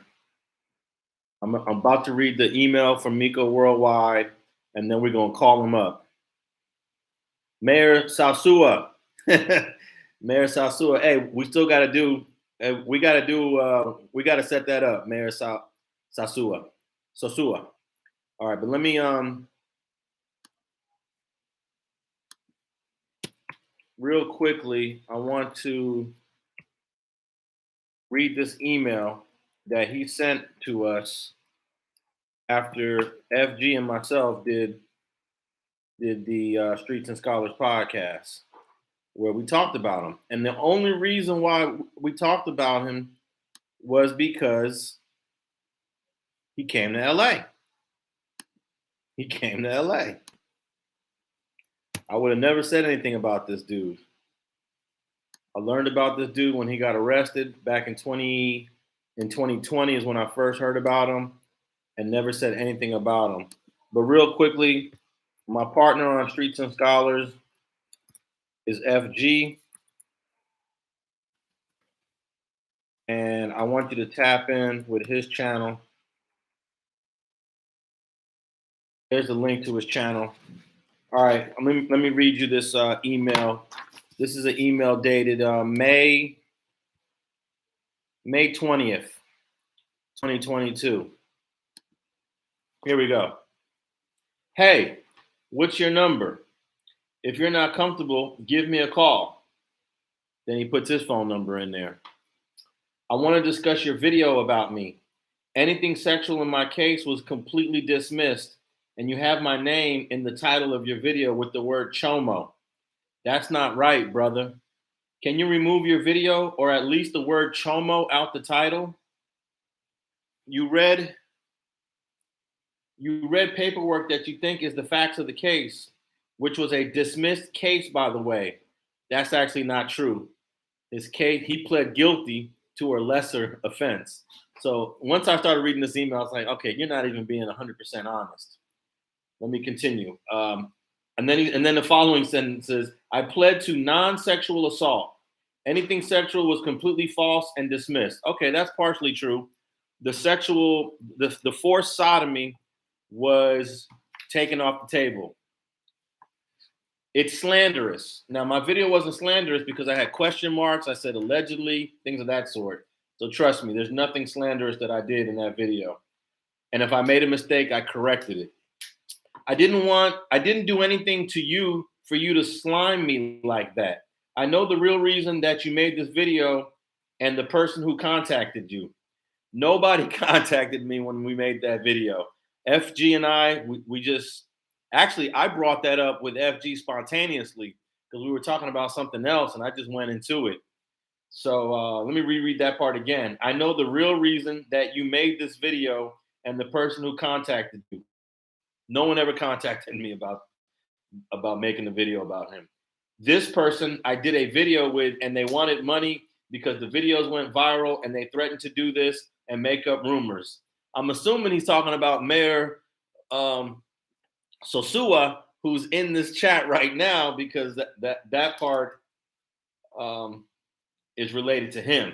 I'm about to read the email from Miko Worldwide, and then we're going to call him up. Mayor Sasua. Mayor Sasua. Hey, we still got to do, we got to set that up, Mayor Sasua. Sasua. All right, but let me, real quickly, I want to read this email that he sent to us after FG and myself did the Streets and Scholars podcast, where we talked about him. And the only reason why we talked about him was because he came to LA. He came to LA. I would have never said anything about this dude. I learned about this dude when he got arrested back in 2020 is when I first heard about him, and never said anything about him. But real quickly, my partner on Streets and Scholars is FG. And I want you to tap in with his channel. There's a link to his channel. All right, let me read you this email. This is an email dated May 20th, 2022. Here we go. Hey, what's your number? If you're not comfortable, give me a call. Then he puts his phone number in there. I want to discuss your video about me. Anything sexual in my case was completely dismissed, and you have my name in the title of your video with the word chomo. That's not right, brother. Can you remove your video or at least the word chomo out the title? You read paperwork that you think is the facts of the case, which was a dismissed case, by the way. That's actually not true. His case, he pled guilty to a lesser offense. So once I started reading this email, I was like, okay, you're not even being 100% honest. Let me continue. And then the following sentence says, I pled to non-sexual assault. Anything sexual was completely false and dismissed. Okay, that's partially true. The forced sodomy was taken off the table. It's slanderous. Now, my video wasn't slanderous because I had question marks. I said allegedly, things of that sort. So trust me, there's nothing slanderous that I did in that video. And if I made a mistake, I corrected it. I didn't do anything to you for you to slime me like that. I know the real reason that you made this video and the person who contacted you. Nobody contacted me when we made that video. FG and I, I brought that up with FG spontaneously because we were talking about something else and I just went into it. So let me reread that part again. I know the real reason that you made this video and the person who contacted you. No one ever contacted me about making a video about him. This person I did a video with and they wanted money because the videos went viral and they threatened to do this and make up rumors. I'm assuming he's talking about Mayor Sosua, who's in this chat right now because that part is related to him.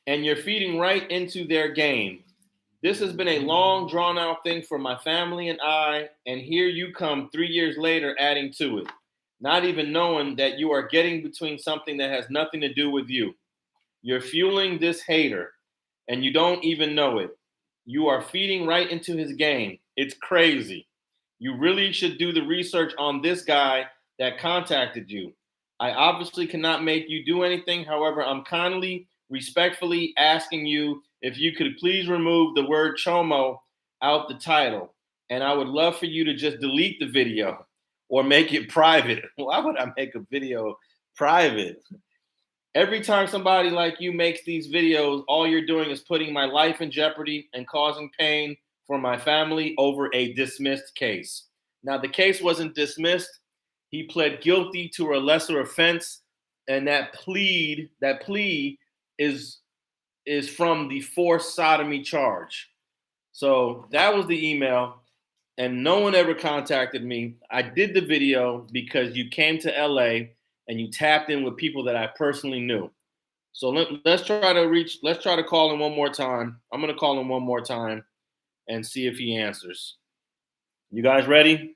And you're feeding right into their game. This has been a long, drawn-out thing for my family and I, and here you come 3 years later adding to it, not even knowing that you are getting between something that has nothing to do with you. You're fueling this hater, and you don't even know it. You are feeding right into his game. It's crazy. You really should do the research on this guy that contacted you. I obviously cannot make you do anything. However, I'm kindly, respectfully asking you if you could please remove the word chomo out the title. And I would love for you to just delete the video or make it private. Why would I make a video private? Every time somebody like you makes these videos, all you're doing is putting my life in jeopardy and causing pain for my family over a dismissed case. Now, the case wasn't dismissed. He pled guilty to a lesser offense, and that plea is from the forced sodomy charge. So that was the email, and no one ever contacted me. I did the video because you came to LA and you tapped in with people that I personally knew. So let's try to call him one more time. I'm going to call him one more time and see if he answers. You guys ready?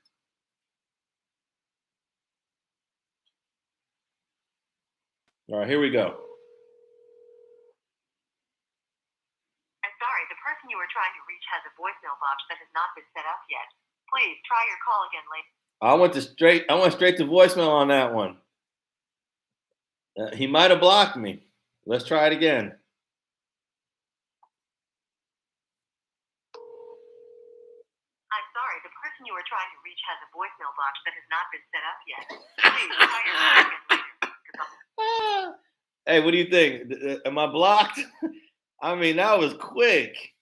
All right, here we go. I'm sorry, the person you were trying to reach has a voicemail box that has not been set up yet. Please try your call again later. I went straight to voicemail on that one. He might have blocked me. Let's try it again. sorry, the person you are trying to reach has a voicemail box that has not been set up yet. Please try your call again later. Hey, what do you think? Am I blocked? I mean, that was quick.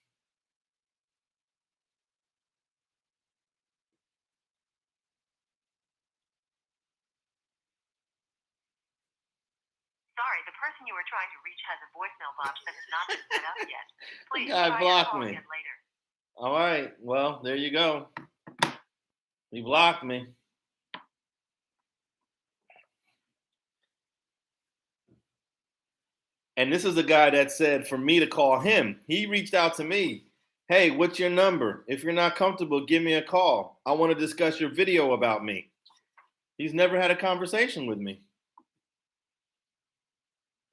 Sorry, the person you are trying to reach has a voicemail box that has not been set up yet. Please guy try your blocked call me. again later. All right. Well, there you go. He blocked me. And this is the guy that said for me to call him. He reached out to me. Hey, what's your number? If you're not comfortable, give me a call. I want to discuss your video about me. He's never had a conversation with me.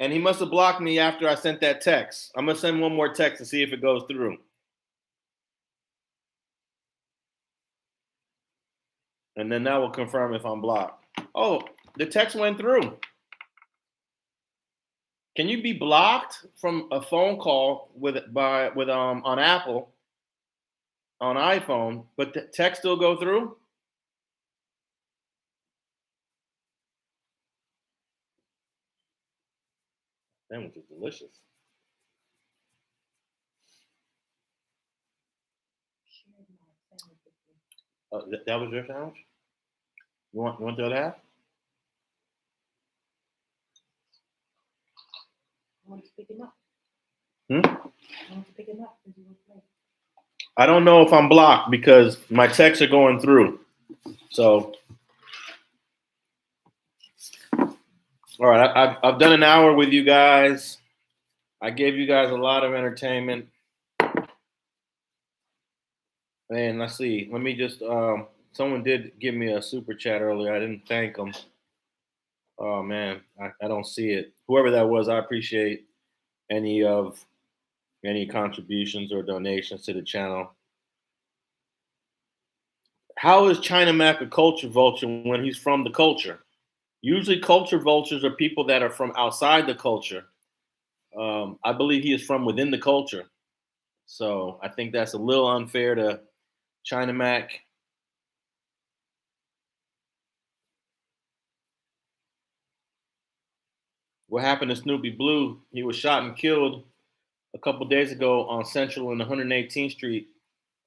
And he must have blocked me after I sent that text. I'm going to send one more text to see if it goes through. And then that will confirm if I'm blocked. Oh, the text went through. Can you be blocked from a phone call on Apple on iPhone, but the text still go through? Sandwich is delicious. That was your sandwich? You want the other half? I want to pick him up. Hmm? I want to pick him up because you were late. I don't know if I'm blocked because my texts are going through. So, all right, I've done an hour with you guys. I gave you guys a lot of entertainment. Man, let's see. Let me just, someone did give me a super chat earlier. I didn't thank them. Oh, man, I don't see it. Whoever that was, I appreciate any contributions or donations to the channel. How is China Mac a culture vulture when he's from the culture? Usually culture vultures are people that are from outside the culture. I believe he is from within the culture. So I think that's a little unfair to China Mac. What happened to Snoopy Blue? He was shot and killed a couple days ago on Central and 118th Street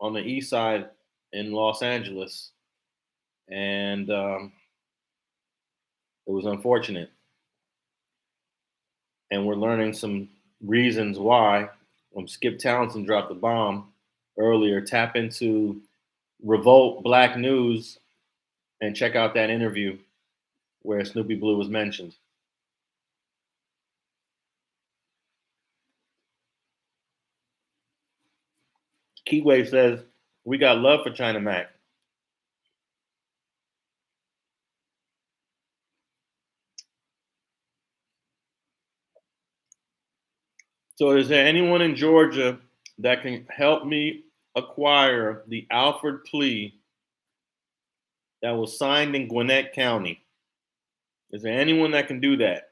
on the east side in Los Angeles. And it was unfortunate. And we're learning some reasons why. Skipp Townsend dropped the bomb earlier. Tap into Revolt Black News and check out that interview where Snoopy Blue was mentioned. Keyway says, we got love for China Mac. So is there anyone in Georgia that can help me acquire the Alford Plea that was signed in Gwinnett County? Is there anyone that can do that?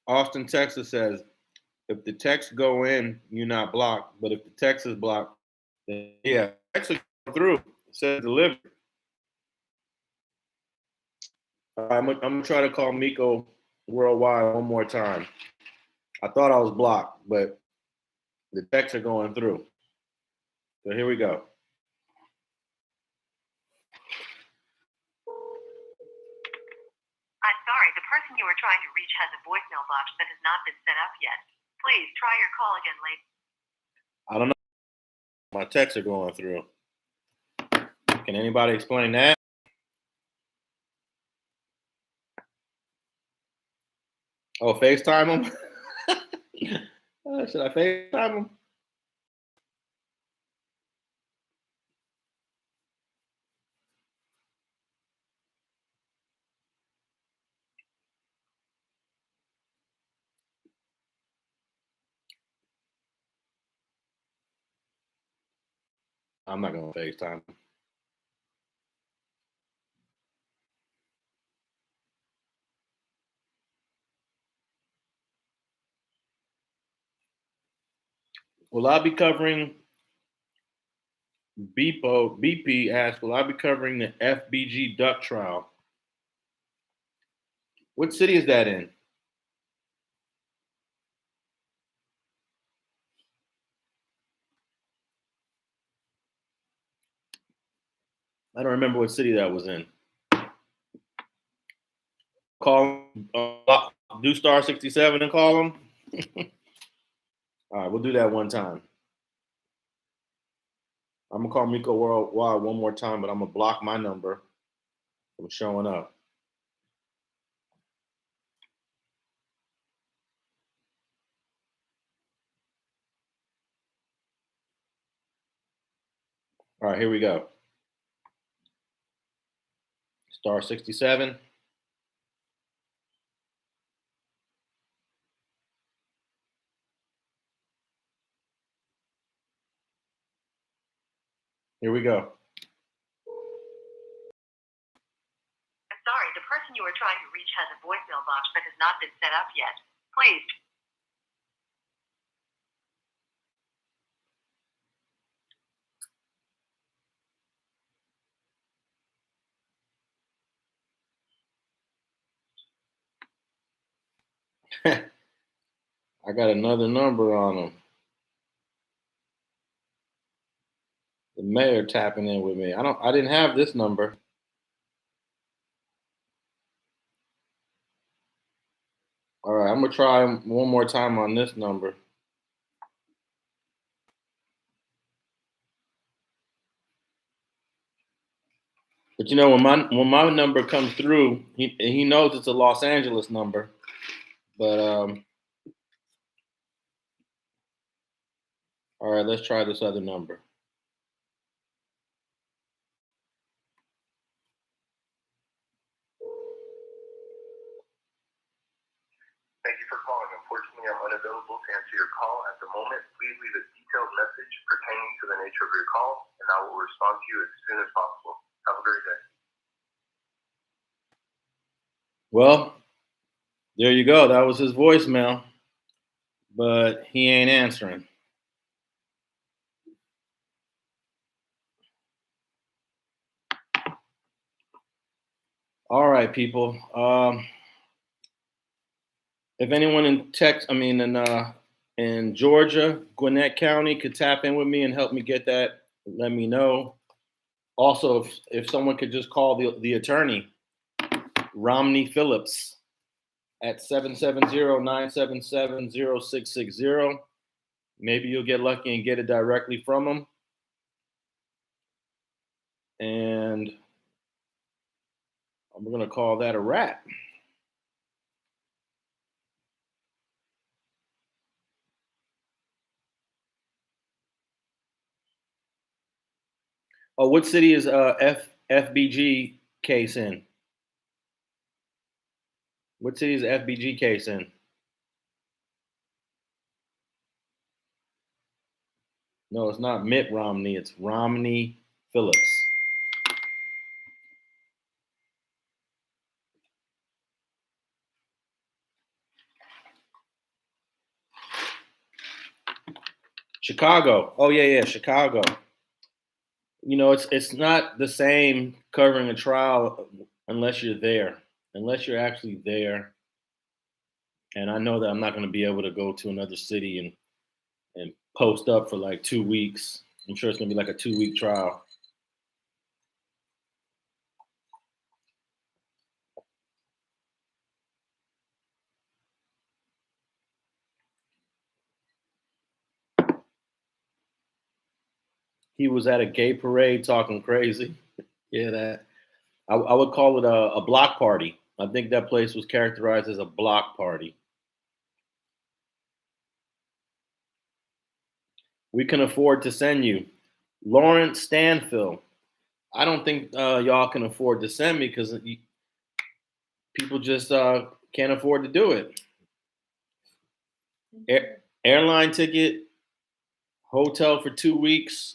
Austin, Texas says, if the text go in, you're not blocked. But if the text is blocked, then yeah, text will go through. It says delivered. I'm gonna try to call Miko Worldwide one more time. I thought I was blocked, but the texts are going through. So here we go. I'm sorry, the person you are trying to reach has a voicemail box that has not been set up yet. Please try your call again later. I don't know. My texts are going through. Can anybody explain that? Oh, FaceTime them? Should I FaceTime them? I'm not gonna FaceTime. Will I be covering BP asked, will I be covering the FBG Duck trial? What city is that in? I don't remember what city that was in. Call do star 67 and call them. All right, we'll do that one time. I'm gonna call Miko Worldwide one more time, but I'm gonna block my number from showing up. All right, here we go. Star 67. Here we go. I'm sorry, the person you are trying to reach has a voicemail box that has not been set up yet. Please. I got another number on them. The mayor tapping in with me. I didn't have this number. All right, I'm gonna try one more time on this number. But you know, when my number comes through, he knows it's a Los Angeles number. But all right, let's try this other number. Thank you for calling. Unfortunately, I'm unavailable to answer your call at the moment. Please leave a detailed message pertaining to the nature of your call, and I will respond to you as soon as possible. Have a great day. Well, there you go. That was his voicemail, but he ain't answering. All right, people. If anyone in Georgia, Gwinnett County, could tap in with me and help me get that, let me know. Also, if someone could just call the attorney, Romney Phillips, at 770-977-0660. Maybe you'll get lucky and get it directly from him. And I'm going to call that a wrap. Oh, what city is FBG case in? What city is FBG case in? No, it's not Mitt Romney. It's Romney Phillips. Chicago. Oh yeah, Chicago. You know, it's not the same covering a trial unless you're there, unless you're actually there. And I know that I'm not going to be able to go to another city and post up for like 2 weeks. I'm sure it's going to be like a 2-week trial. He was at a gay parade talking crazy. Yeah, that I would call it a block party. I think that place was characterized as a block party. We can afford to send you. Lawrence Stanfield. I don't think y'all can afford to send me because people just can't afford to do it. Airline ticket, hotel for 2 weeks,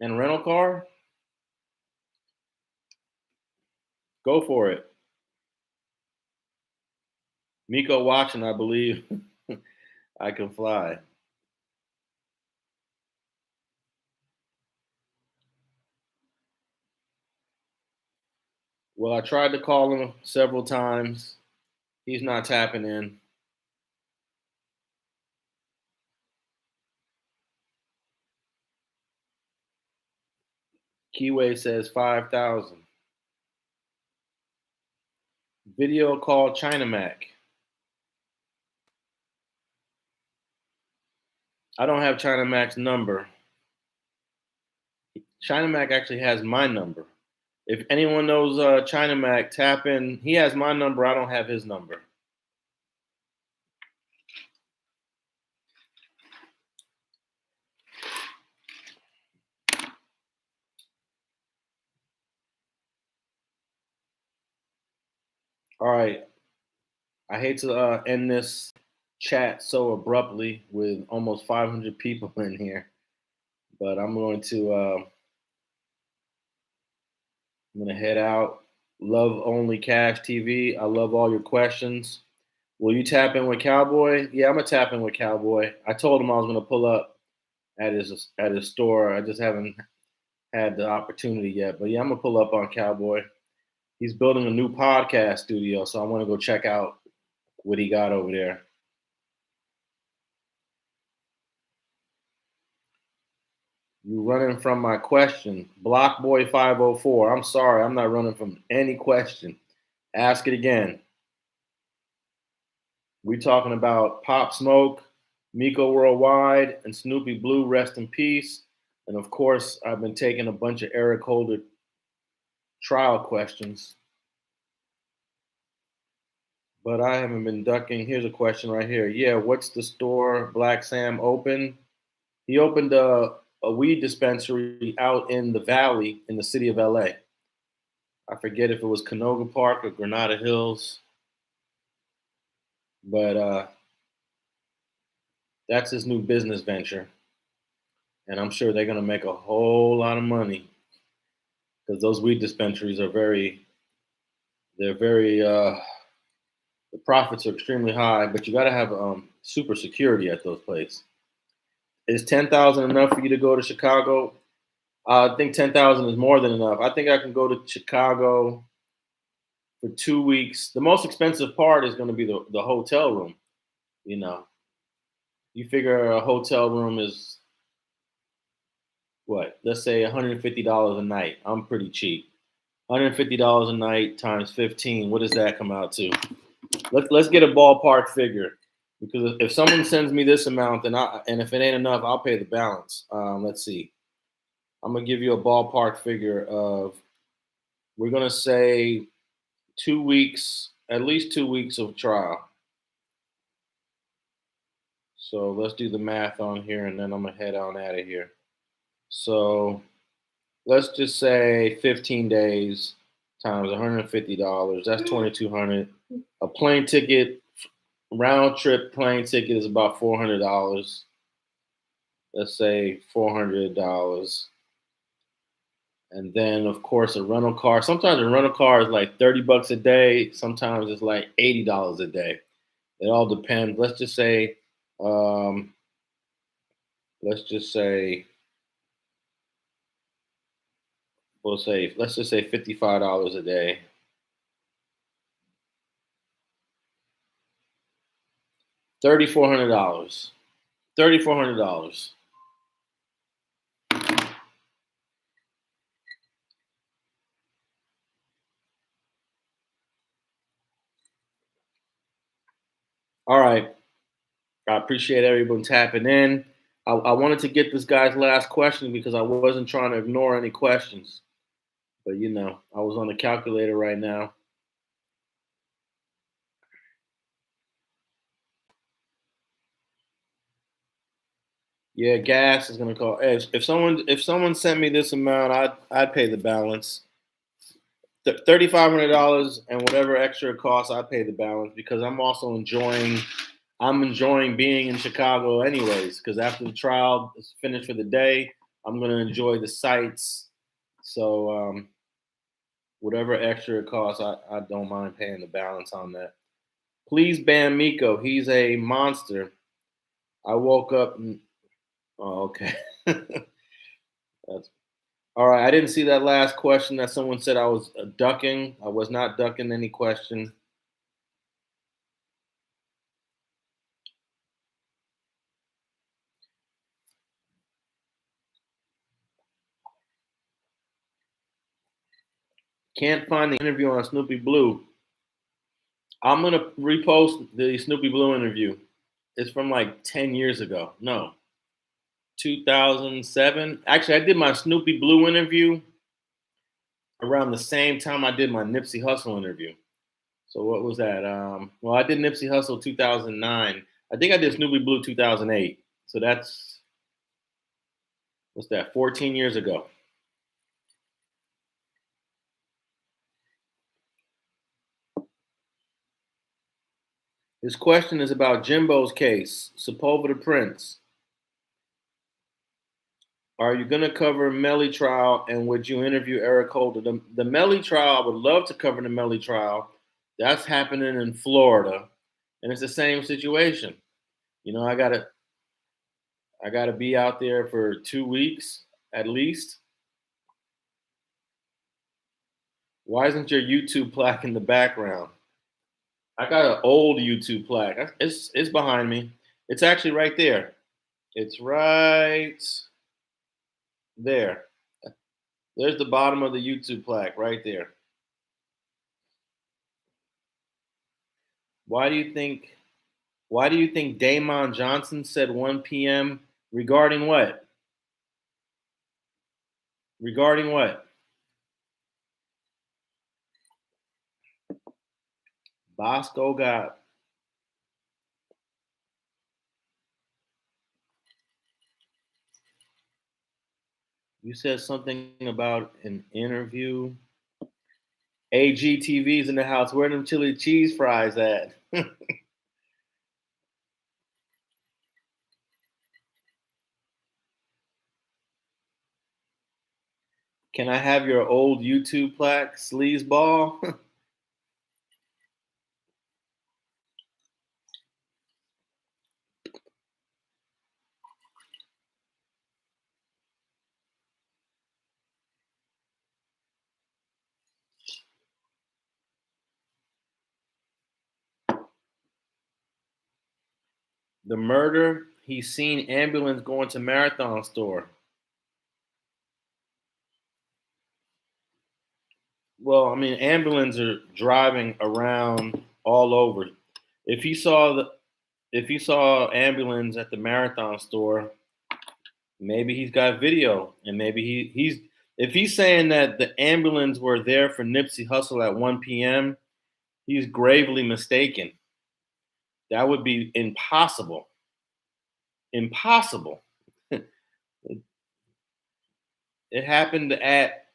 and rental car? Go for it. Miko watching, I believe. I can fly. Well, I tried to call him several times. He's not tapping in. Keyway says 5,000. Video call China Mac. I don't have China Mac's number. China Mac actually has my number. If anyone knows China Mac, tap in. He has my number. I don't have his number. All right. I hate to end this chat so abruptly with almost 500 people in here, but I'm going to head out. Love Only Cash TV. I love all your questions. Will you tap in with Cowboy? Yeah, I'm gonna tap in with Cowboy. I told him I was gonna pull up at his store. I just haven't had the opportunity yet. But yeah, I'm gonna pull up on Cowboy. He's building a new podcast studio, so I want to go check out what he got over there. You running from my question. Blockboy504. I'm sorry, I'm not running from any question. Ask it again. We talking about Pop Smoke, Miko Worldwide, and Snoopy Blue, rest in peace. And of course, I've been taking a bunch of Eric Holder trial questions. But I haven't been ducking. Here's a question right here. Yeah, what's the store Blac Sam opened? He opened a weed dispensary out in the valley in the city of LA. I forget if it was Canoga Park or Granada Hills. But that's his new business venture. And I'm sure they're going to make a whole lot of money because those weed dispensaries are the profits are extremely high, but you got to have super security at those places. Is 10,000 enough for you to go to Chicago? I think 10,000 is more than enough. I think I can go to Chicago for 2 weeks. The most expensive part is going to be the hotel room. You know, you figure a hotel room is what? Let's say $150 a night. I'm pretty cheap. $150 a night times 15. What does that come out to? Let's get a ballpark figure. Because if someone sends me this amount, and if it ain't enough, I'll pay the balance. Let's see. I'm gonna give you a ballpark figure of. We're gonna say 2 weeks, at least 2 weeks of trial. So let's do the math on here, and then I'm gonna head on out of here. So let's just say 15 days times $150. That's $2,200. A plane ticket, round trip plane ticket is about $400. Let's say $400. And then, of course, a rental car. Sometimes a rental car is like $30 a day. Sometimes it's like $80 a day. It all depends. Let's just say let's just say $55 a day. $3,400. $3,400. All right. I appreciate everyone tapping in. I wanted to get this guy's last question because I wasn't trying to ignore any questions. But, you know, I was on the calculator right now. Yeah, gas is gonna call. If someone sent me this amount, I'd pay the balance. $3,500 and whatever extra it costs, I pay the balance because I'm also enjoying. I'm enjoying being in Chicago anyways. Because after the trial is finished for the day, I'm going to enjoy the sights. So whatever extra it costs, I don't mind paying the balance on that. Please ban Miko. He's a monster. I woke up and, oh, okay. That's, all right. I didn't see that last question that someone said I was ducking. I was not ducking any question. Can't find the interview on Snoopy Blue. I'm going to repost the Snoopy Blue interview. It's from like 10 years ago. No, 2007. Actually, I did my Snoopy Blue interview around the same time I did my Nipsey Hussle interview. So what was that? Well, I did Nipsey Hussle 2009. I think I did Snoopy Blue 2008. So that's, what's that, 14 years ago. This question is about Jimbo's case, Sepulveda Prince. Are you going to cover Melly trial, and would you interview Eric Holder? The Melly trial, I would love to cover the Melly trial. That's happening in Florida, and it's the same situation. You know, I gotta be out there for 2 weeks at least. Why isn't your YouTube plaque in the background? I got an old YouTube plaque. It's behind me. It's actually right there. It's right there. There's the bottom of the YouTube plaque right there. Why do you think Damon Johnson said 1 p.m. regarding what? Regarding what? Bosco got. You said something about an interview. AGTV's in the house. Where them chili cheese fries at? Can I have your old YouTube plaque, sleazeball? The murder, he's seen ambulance going to Marathon store. Well, I mean, ambulance are driving around all over. If he saw ambulance at the Marathon store, maybe he's got video, and maybe he's if he's saying that the ambulance were there for Nipsey Hussle at 1 p.m., he's gravely mistaken. That would be impossible. Impossible. It happened at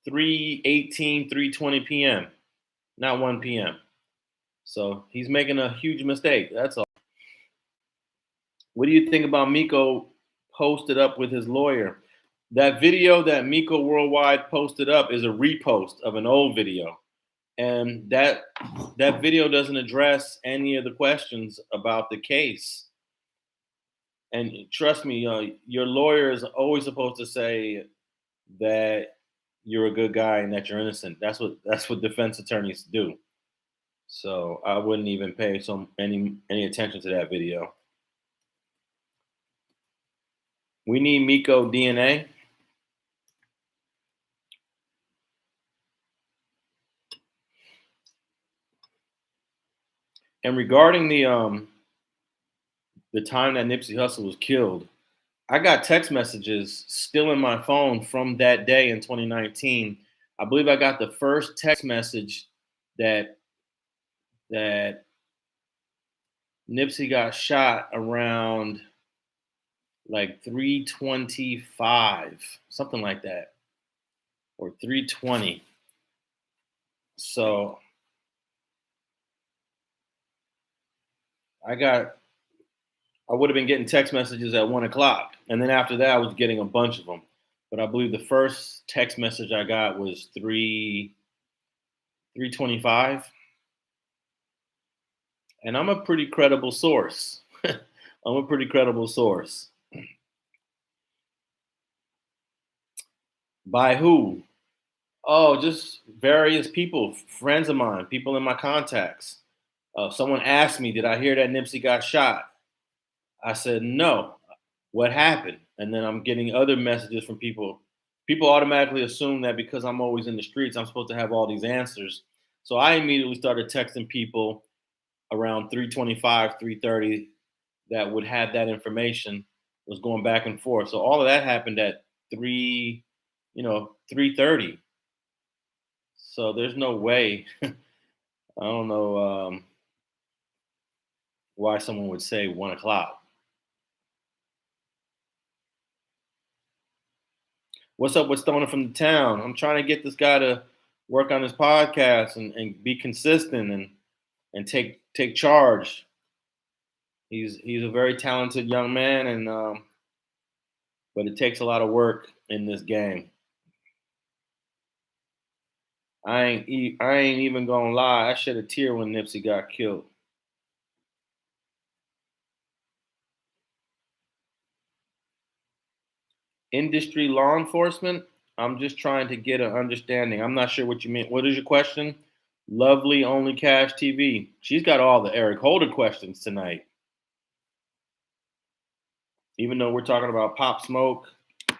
3:18, 3:20 p.m., not 1 p.m. So he's making a huge mistake. That's all. What do you think about Miko posted up with his lawyer? That video that Miko Worldwide posted up is a repost of an old video. And that video doesn't address any of the questions about the case. And trust me, your lawyer is always supposed to say that you're a good guy and that you're innocent. That's what defense attorneys do. So I wouldn't even pay any attention to that video. We need Miko DNA. And regarding the time that Nipsey Hussle was killed, I got text messages still in my phone from that day in 2019. I believe I got the first text message that Nipsey got shot around like 3:25, something like that, or 3:20. So I got I would have been getting text messages at 1 o'clock. And then after that, I was getting a bunch of them. But I believe the first text message I got was 3:25. And I'm a pretty credible source. I'm a pretty credible source. By who? Oh, just various people, friends of mine, people in my contacts. Someone asked me, did I hear that Nipsey got shot? I said, no. What happened? And then I'm getting other messages from people. People automatically assume that because I'm always in the streets, I'm supposed to have all these answers. So I immediately started texting people around 3:25, 3:30 that would have that information, was going back and forth. So all of that happened at 3:30. So there's no way. I don't know why someone would say 1 o'clock. What's up with Stoner from the town? I'm trying to get this guy to work on his podcast and be consistent and take charge. He's a very talented young man, and but it takes a lot of work in this game. I ain't even gonna lie. I shed a tear when Nipsey got killed. Industry law enforcement. I'm just trying to get an understanding. I'm not sure what you mean. What is your question? Lovely Only Cash TV. She's got all the Eric Holder questions tonight. Even though we're talking about Pop Smoke,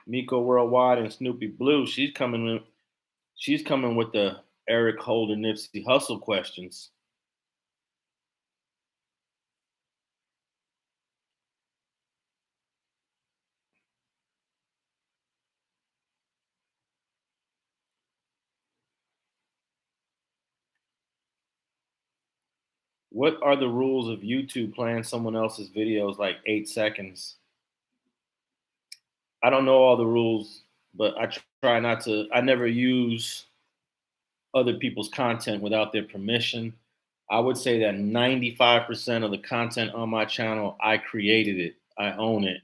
Miko Worldwide, and Snoopy Blue, she's coming with the Eric Holder Nipsey Hussle questions. What are the rules of YouTube playing someone else's videos like 8 seconds? I don't know all the rules, but I try not to. I never use other people's content without their permission. I would say that 95% of the content on my channel, I created it, I own it,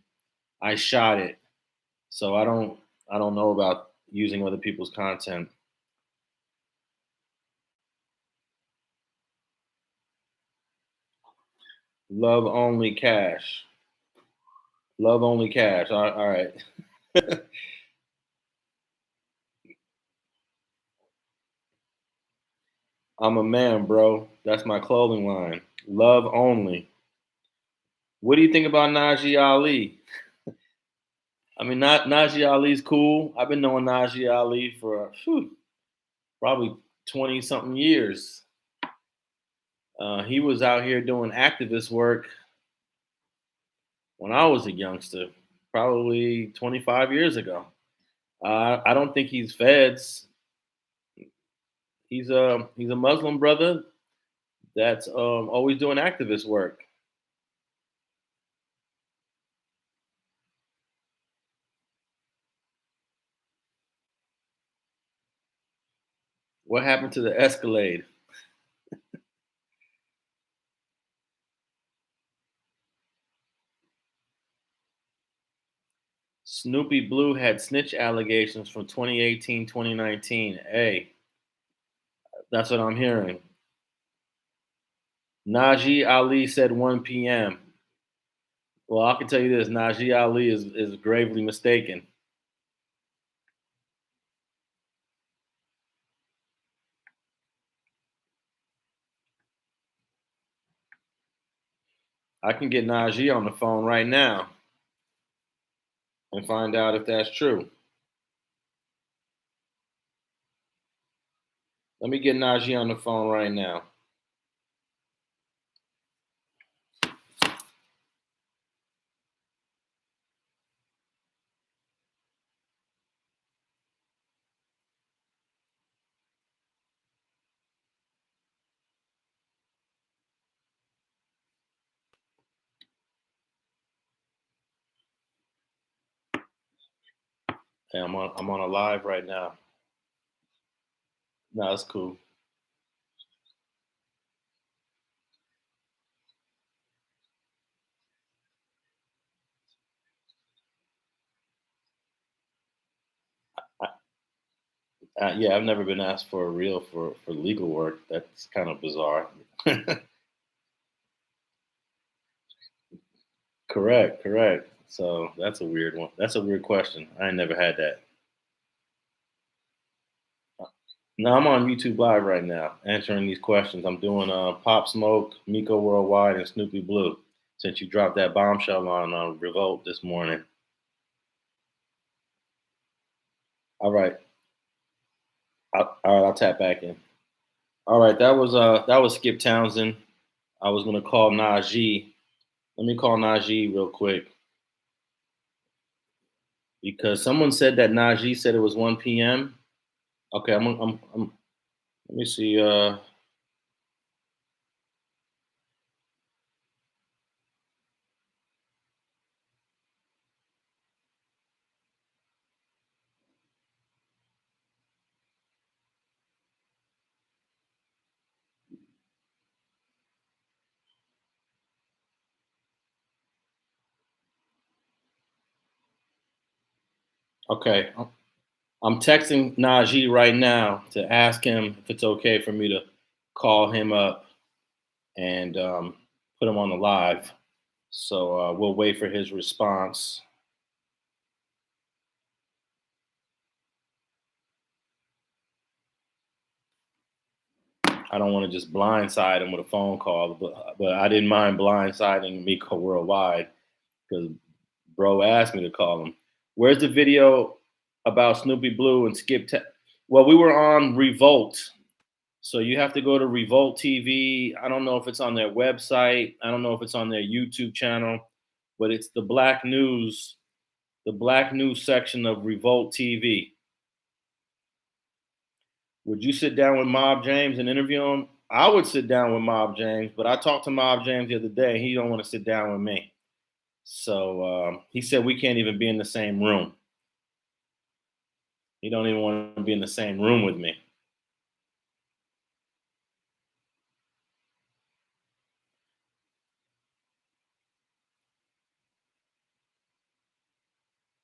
I shot it. So I don't know about using other people's content. Love only cash. Love only cash. All right. I'm a man, bro. That's my clothing line. Love only. What do you think about Najee Ali? I mean, Najee Ali's cool. I've been knowing Najee Ali for probably 20 something years. He was out here doing activist work when I was a youngster, probably 25 years ago. I don't think he's feds. He's a Muslim brother that's always doing activist work. What happened to the Escalade? Snoopy Blue had snitch allegations from 2018, 2019. Hey, that's what I'm hearing. Najee Ali said 1 p.m. Well, I can tell you this: Najee Ali is gravely mistaken. I can get Najee on the phone right now and find out if that's true. Let me get Najee on the phone right now. Hey, I'm on a live right now. No, that's cool. Yeah, I've never been asked for a reel for legal work. That's kind of bizarre. Correct, correct. So that's a weird one. That's a weird question. I ain't never had that. No, I'm on YouTube Live right now answering these questions. I'm doing Pop Smoke, Miko Worldwide, and Snoopy Blue. Since you dropped that bombshell on Revolt this morning. All right, all right. I'll tap back in. All right, that was Skipp Townsend. I was gonna call Najee. Let me call Najee real quick because someone said that Najee said it was 1 p.m. Okay, let me see. Okay, I'm texting Najee right now to ask him if it's okay for me to call him up and put him on the live. So we'll wait for his response. I don't want to just blindside him with a phone call, but I didn't mind blindsiding Miko Worldwide because bro asked me to call him. Where's the video about Snoopy Blue and Well, we were on Revolt. So you have to go to Revolt TV. I don't know if it's on their website. I don't know if it's on their YouTube channel, but it's the Black News section of Revolt TV. Would you sit down with Mob James and interview him? I would sit down with Mob James, but I talked to Mob James the other day. And he don't want to sit down with me. So he said we can't even be in the same room. He don't even want to be in the same room with me.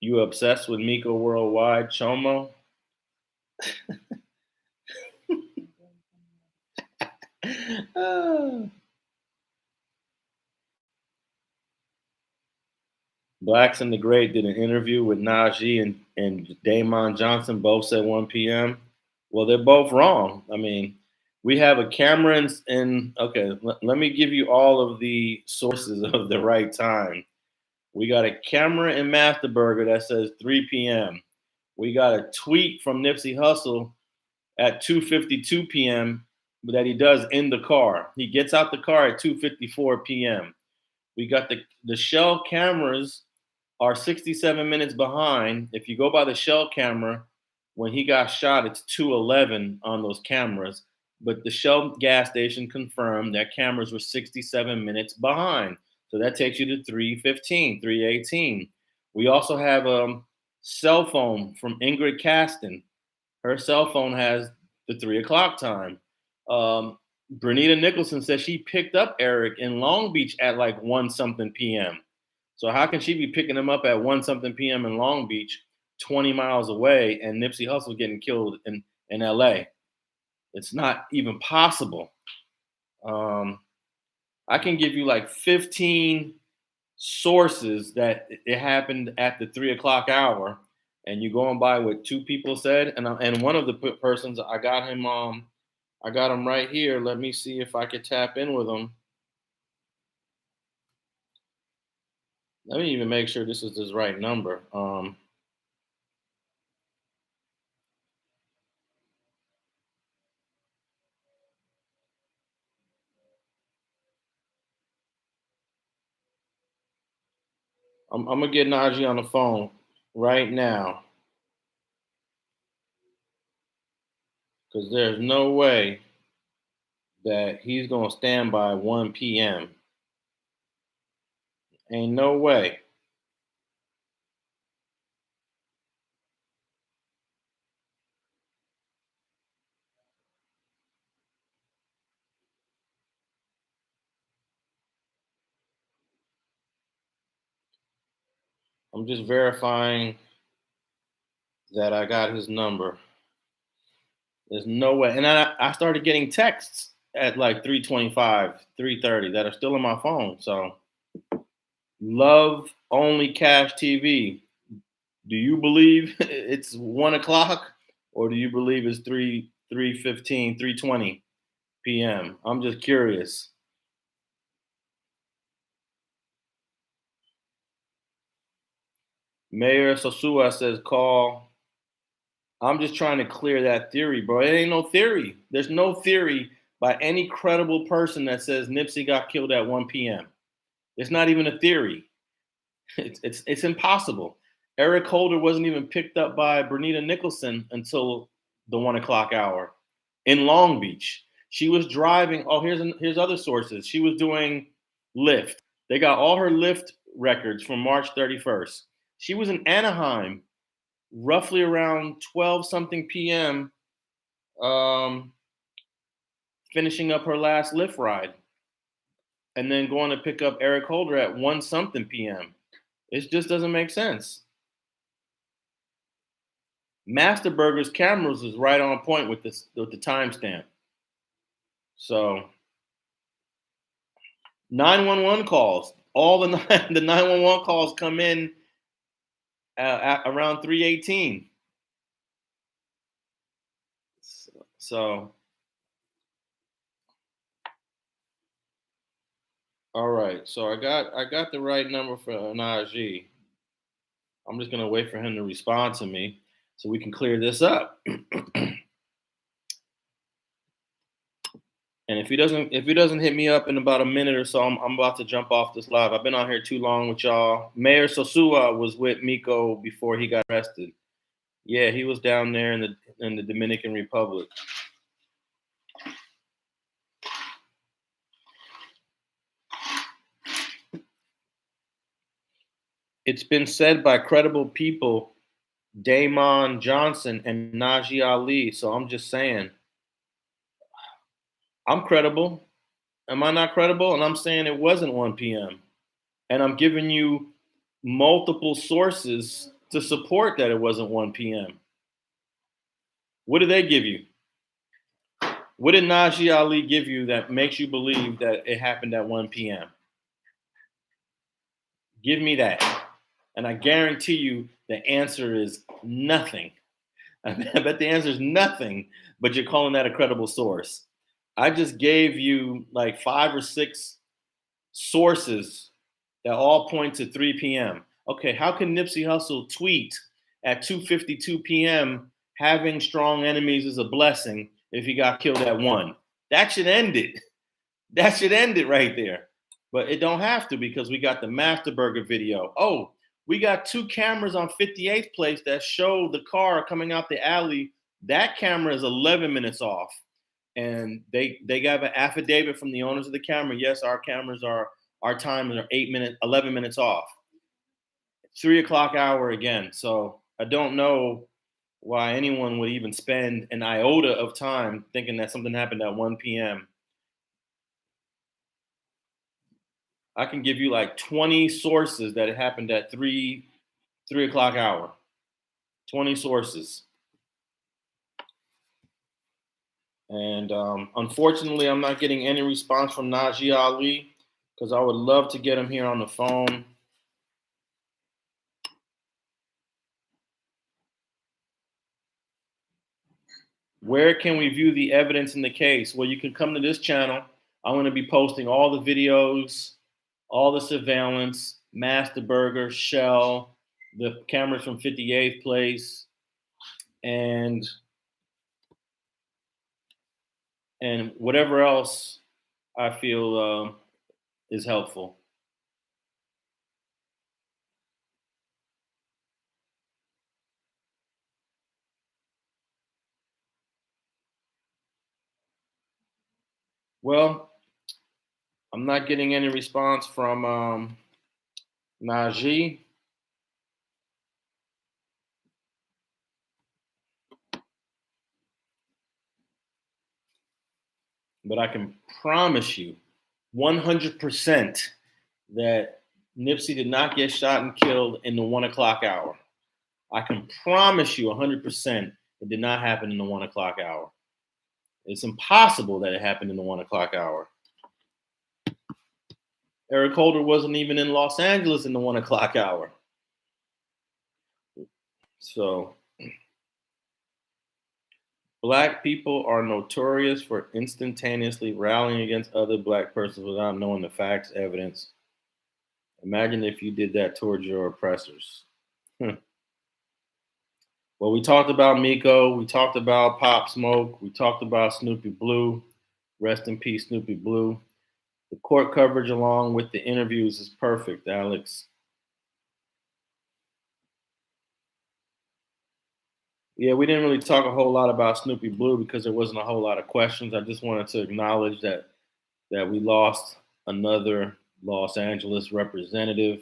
You obsessed with Miko Worldwide, Chomo? Blacks and the Great did an interview with Najee and Damon Johnson. Both said 1 p.m. Well, they're both wrong. I mean, we have a camera in okay, let me give you all of the sources of the right time. We got a camera in Masterburger that says 3 p.m. We got a tweet from Nipsey Hussle at 2:52 p.m. that he does in the car. He gets out the car at 2:54 p.m. We got the Shell cameras are 67 minutes behind. If you go by the Shell camera, when he got shot, it's 2:11 on those cameras. But the Shell gas station confirmed that cameras were 67 minutes behind. So that takes you to 3:15, 3:18. We also have a cell phone from Ingrid Caston. Her cell phone has the 3 o'clock time. Brynnitta Nicholson says she picked up Eric in Long Beach at like 1 something p.m. So how can she be picking him up at 1 something p.m. in Long Beach, 20 miles away, and Nipsey Hussle getting killed in L.A.? It's not even possible. I can give you like 15 sources that it happened at the 3 o'clock hour, and you're going by what two people said, and one of the persons I got him right here. Let me see if I could tap in with him. Let me even make sure this is his right number. I'm gonna get Najee on the phone right now because there's no way that he's gonna stand by 1 p.m. Ain't no way. I'm just verifying that I got his number. There's no way. And I started getting texts at like 3:25, 3:30 that are still on my phone. So Love Only Cash TV. Do you believe it's 1 o'clock, or do you believe it's 3:15, 3:20 p.m.? I'm just curious. Mayor Sosua says call. I'm just trying to clear that theory, bro. It ain't no theory. There's no theory by any credible person that says Nipsey got killed at 1 p.m. It's not even a theory. It's impossible. Eric Holder wasn't even picked up by Brynnitta Nicholson until the 1 o'clock hour in Long Beach. She was driving. Oh, here's other sources. She was doing Lyft. They got all her Lyft records from March 31st. She was in Anaheim roughly around 12 something p.m. Finishing up her last Lyft ride, and then going to pick up Eric Holder at 1 something p.m. It just doesn't make sense. Master Burger's cameras is right on point with the timestamp. So 911 calls. All the 911 calls come in at around 3:18. So, all right. So I got the right number for Najee. I'm just gonna wait for him to respond to me so we can clear this up. And if he doesn't hit me up in about a minute or so, I'm about to jump off this live. I've been on here too long with y'all. Mayor Sosua was with Miko before he got arrested. Yeah, he was down there in the Dominican Republic. It's been said by credible people, Damon Johnson and Najee Ali. So I'm just saying, I'm credible. Am I not credible? And I'm saying it wasn't 1 p.m. And I'm giving you multiple sources to support that it wasn't 1 p.m. What did they give you? What did Najee Ali give you that makes you believe that it happened at 1 p.m.? Give me that. And I guarantee you the answer is nothing. I bet the answer is nothing, but you're calling that a credible source. I just gave you like 5 or 6 sources that all point to 3 p.m. Okay, how can Nipsey Hussle tweet at 2:52 p.m. having strong enemies is a blessing if he got killed at 1? That should end it. That should end it right there. But it don't have to, because we got the Master Burger video. Oh, we got 2 cameras on 58th Place that show the car coming out the alley. That camera is 11 minutes off. And they got an affidavit from the owners of the camera. Yes, our cameras are, our time is 11 minutes off. 3 o'clock hour again. So I don't know why anyone would even spend an iota of time thinking that something happened at 1 p.m. I can give you like 20 sources that it happened at 3 o'clock hour. 20 sources. And unfortunately, I'm not getting any response from Najee Ali, because I would love to get him here on the phone. Where can we view the evidence in the case? Well, you can come to this channel. I'm going to be posting all the videos, all the surveillance, Master Burger, Shell, the cameras from 58th Place, and whatever else I feel is helpful. Well, I'm not getting any response from Najee. But I can promise you 100% that Nipsey did not get shot and killed in the 1 o'clock hour. I can promise you 100% it did not happen in the 1 o'clock hour. It's impossible that it happened in the 1 o'clock hour. Eric Holder wasn't even in Los Angeles in the 1 o'clock hour. So, black people are notorious for instantaneously rallying against other black persons without knowing the facts, evidence. Imagine if you did that towards your oppressors. Well, we talked about Miko. We talked about Pop Smoke. We talked about Snoopy Blue. Rest in peace, Snoopy Blue. The court coverage along with the interviews is perfect, Alex. Yeah, we didn't really talk a whole lot about Snoopy Blue because there wasn't a whole lot of questions. I just wanted to acknowledge that we lost another Los Angeles representative.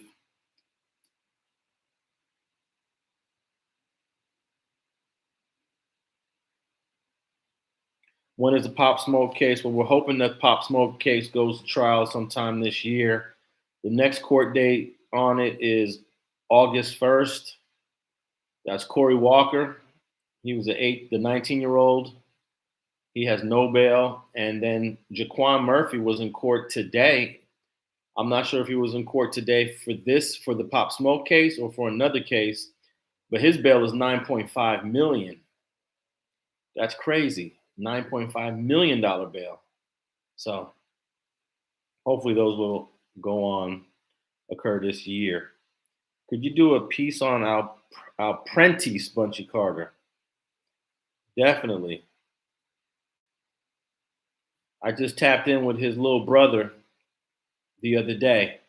When is the Pop Smoke case? Well, we're hoping that Pop Smoke case goes to trial sometime this year. The next court date on it is August 1st. That's Corey Walker. He was the 19-year-old. He has no bail. And then Jaquan Murphy was in court today. I'm not sure if he was in court today for the Pop Smoke case or for another case, but his bail is $9.5 million. That's crazy. $9.5 million bail. So hopefully those will occur this year. Could you do a piece on our Prentice Bunchy Carter? Definitely. I just tapped in with his little brother the other day,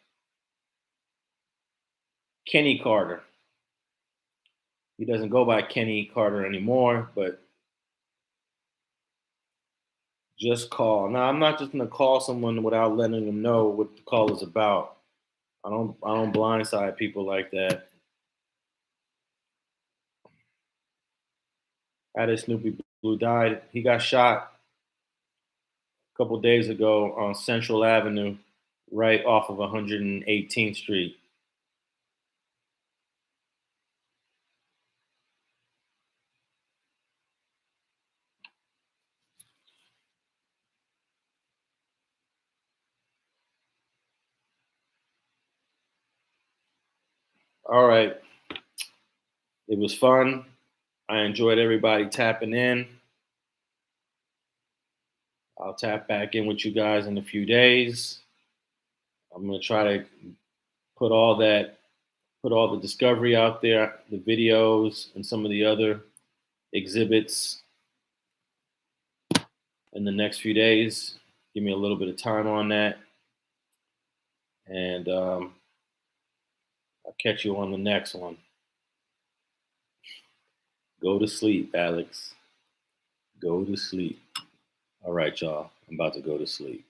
Kenny Carter. He doesn't go by Kenny Carter anymore, but just call. Now, I'm not just gonna call someone without letting them know what the call is about. I don't blindside people like that. How did Snoopy Blue died? He got shot a couple days ago on Central Avenue, right off of 118th Street. All right. It was fun. I enjoyed everybody tapping in. I'll tap back in with you guys in a few days. I'm going to try to put all the discovery out there, the videos and some of the other exhibits in the next few days. Give me a little bit of time on that. And I'll catch you on the next one. Go to sleep, Alex. Go to sleep. All right, y'all. I'm about to go to sleep.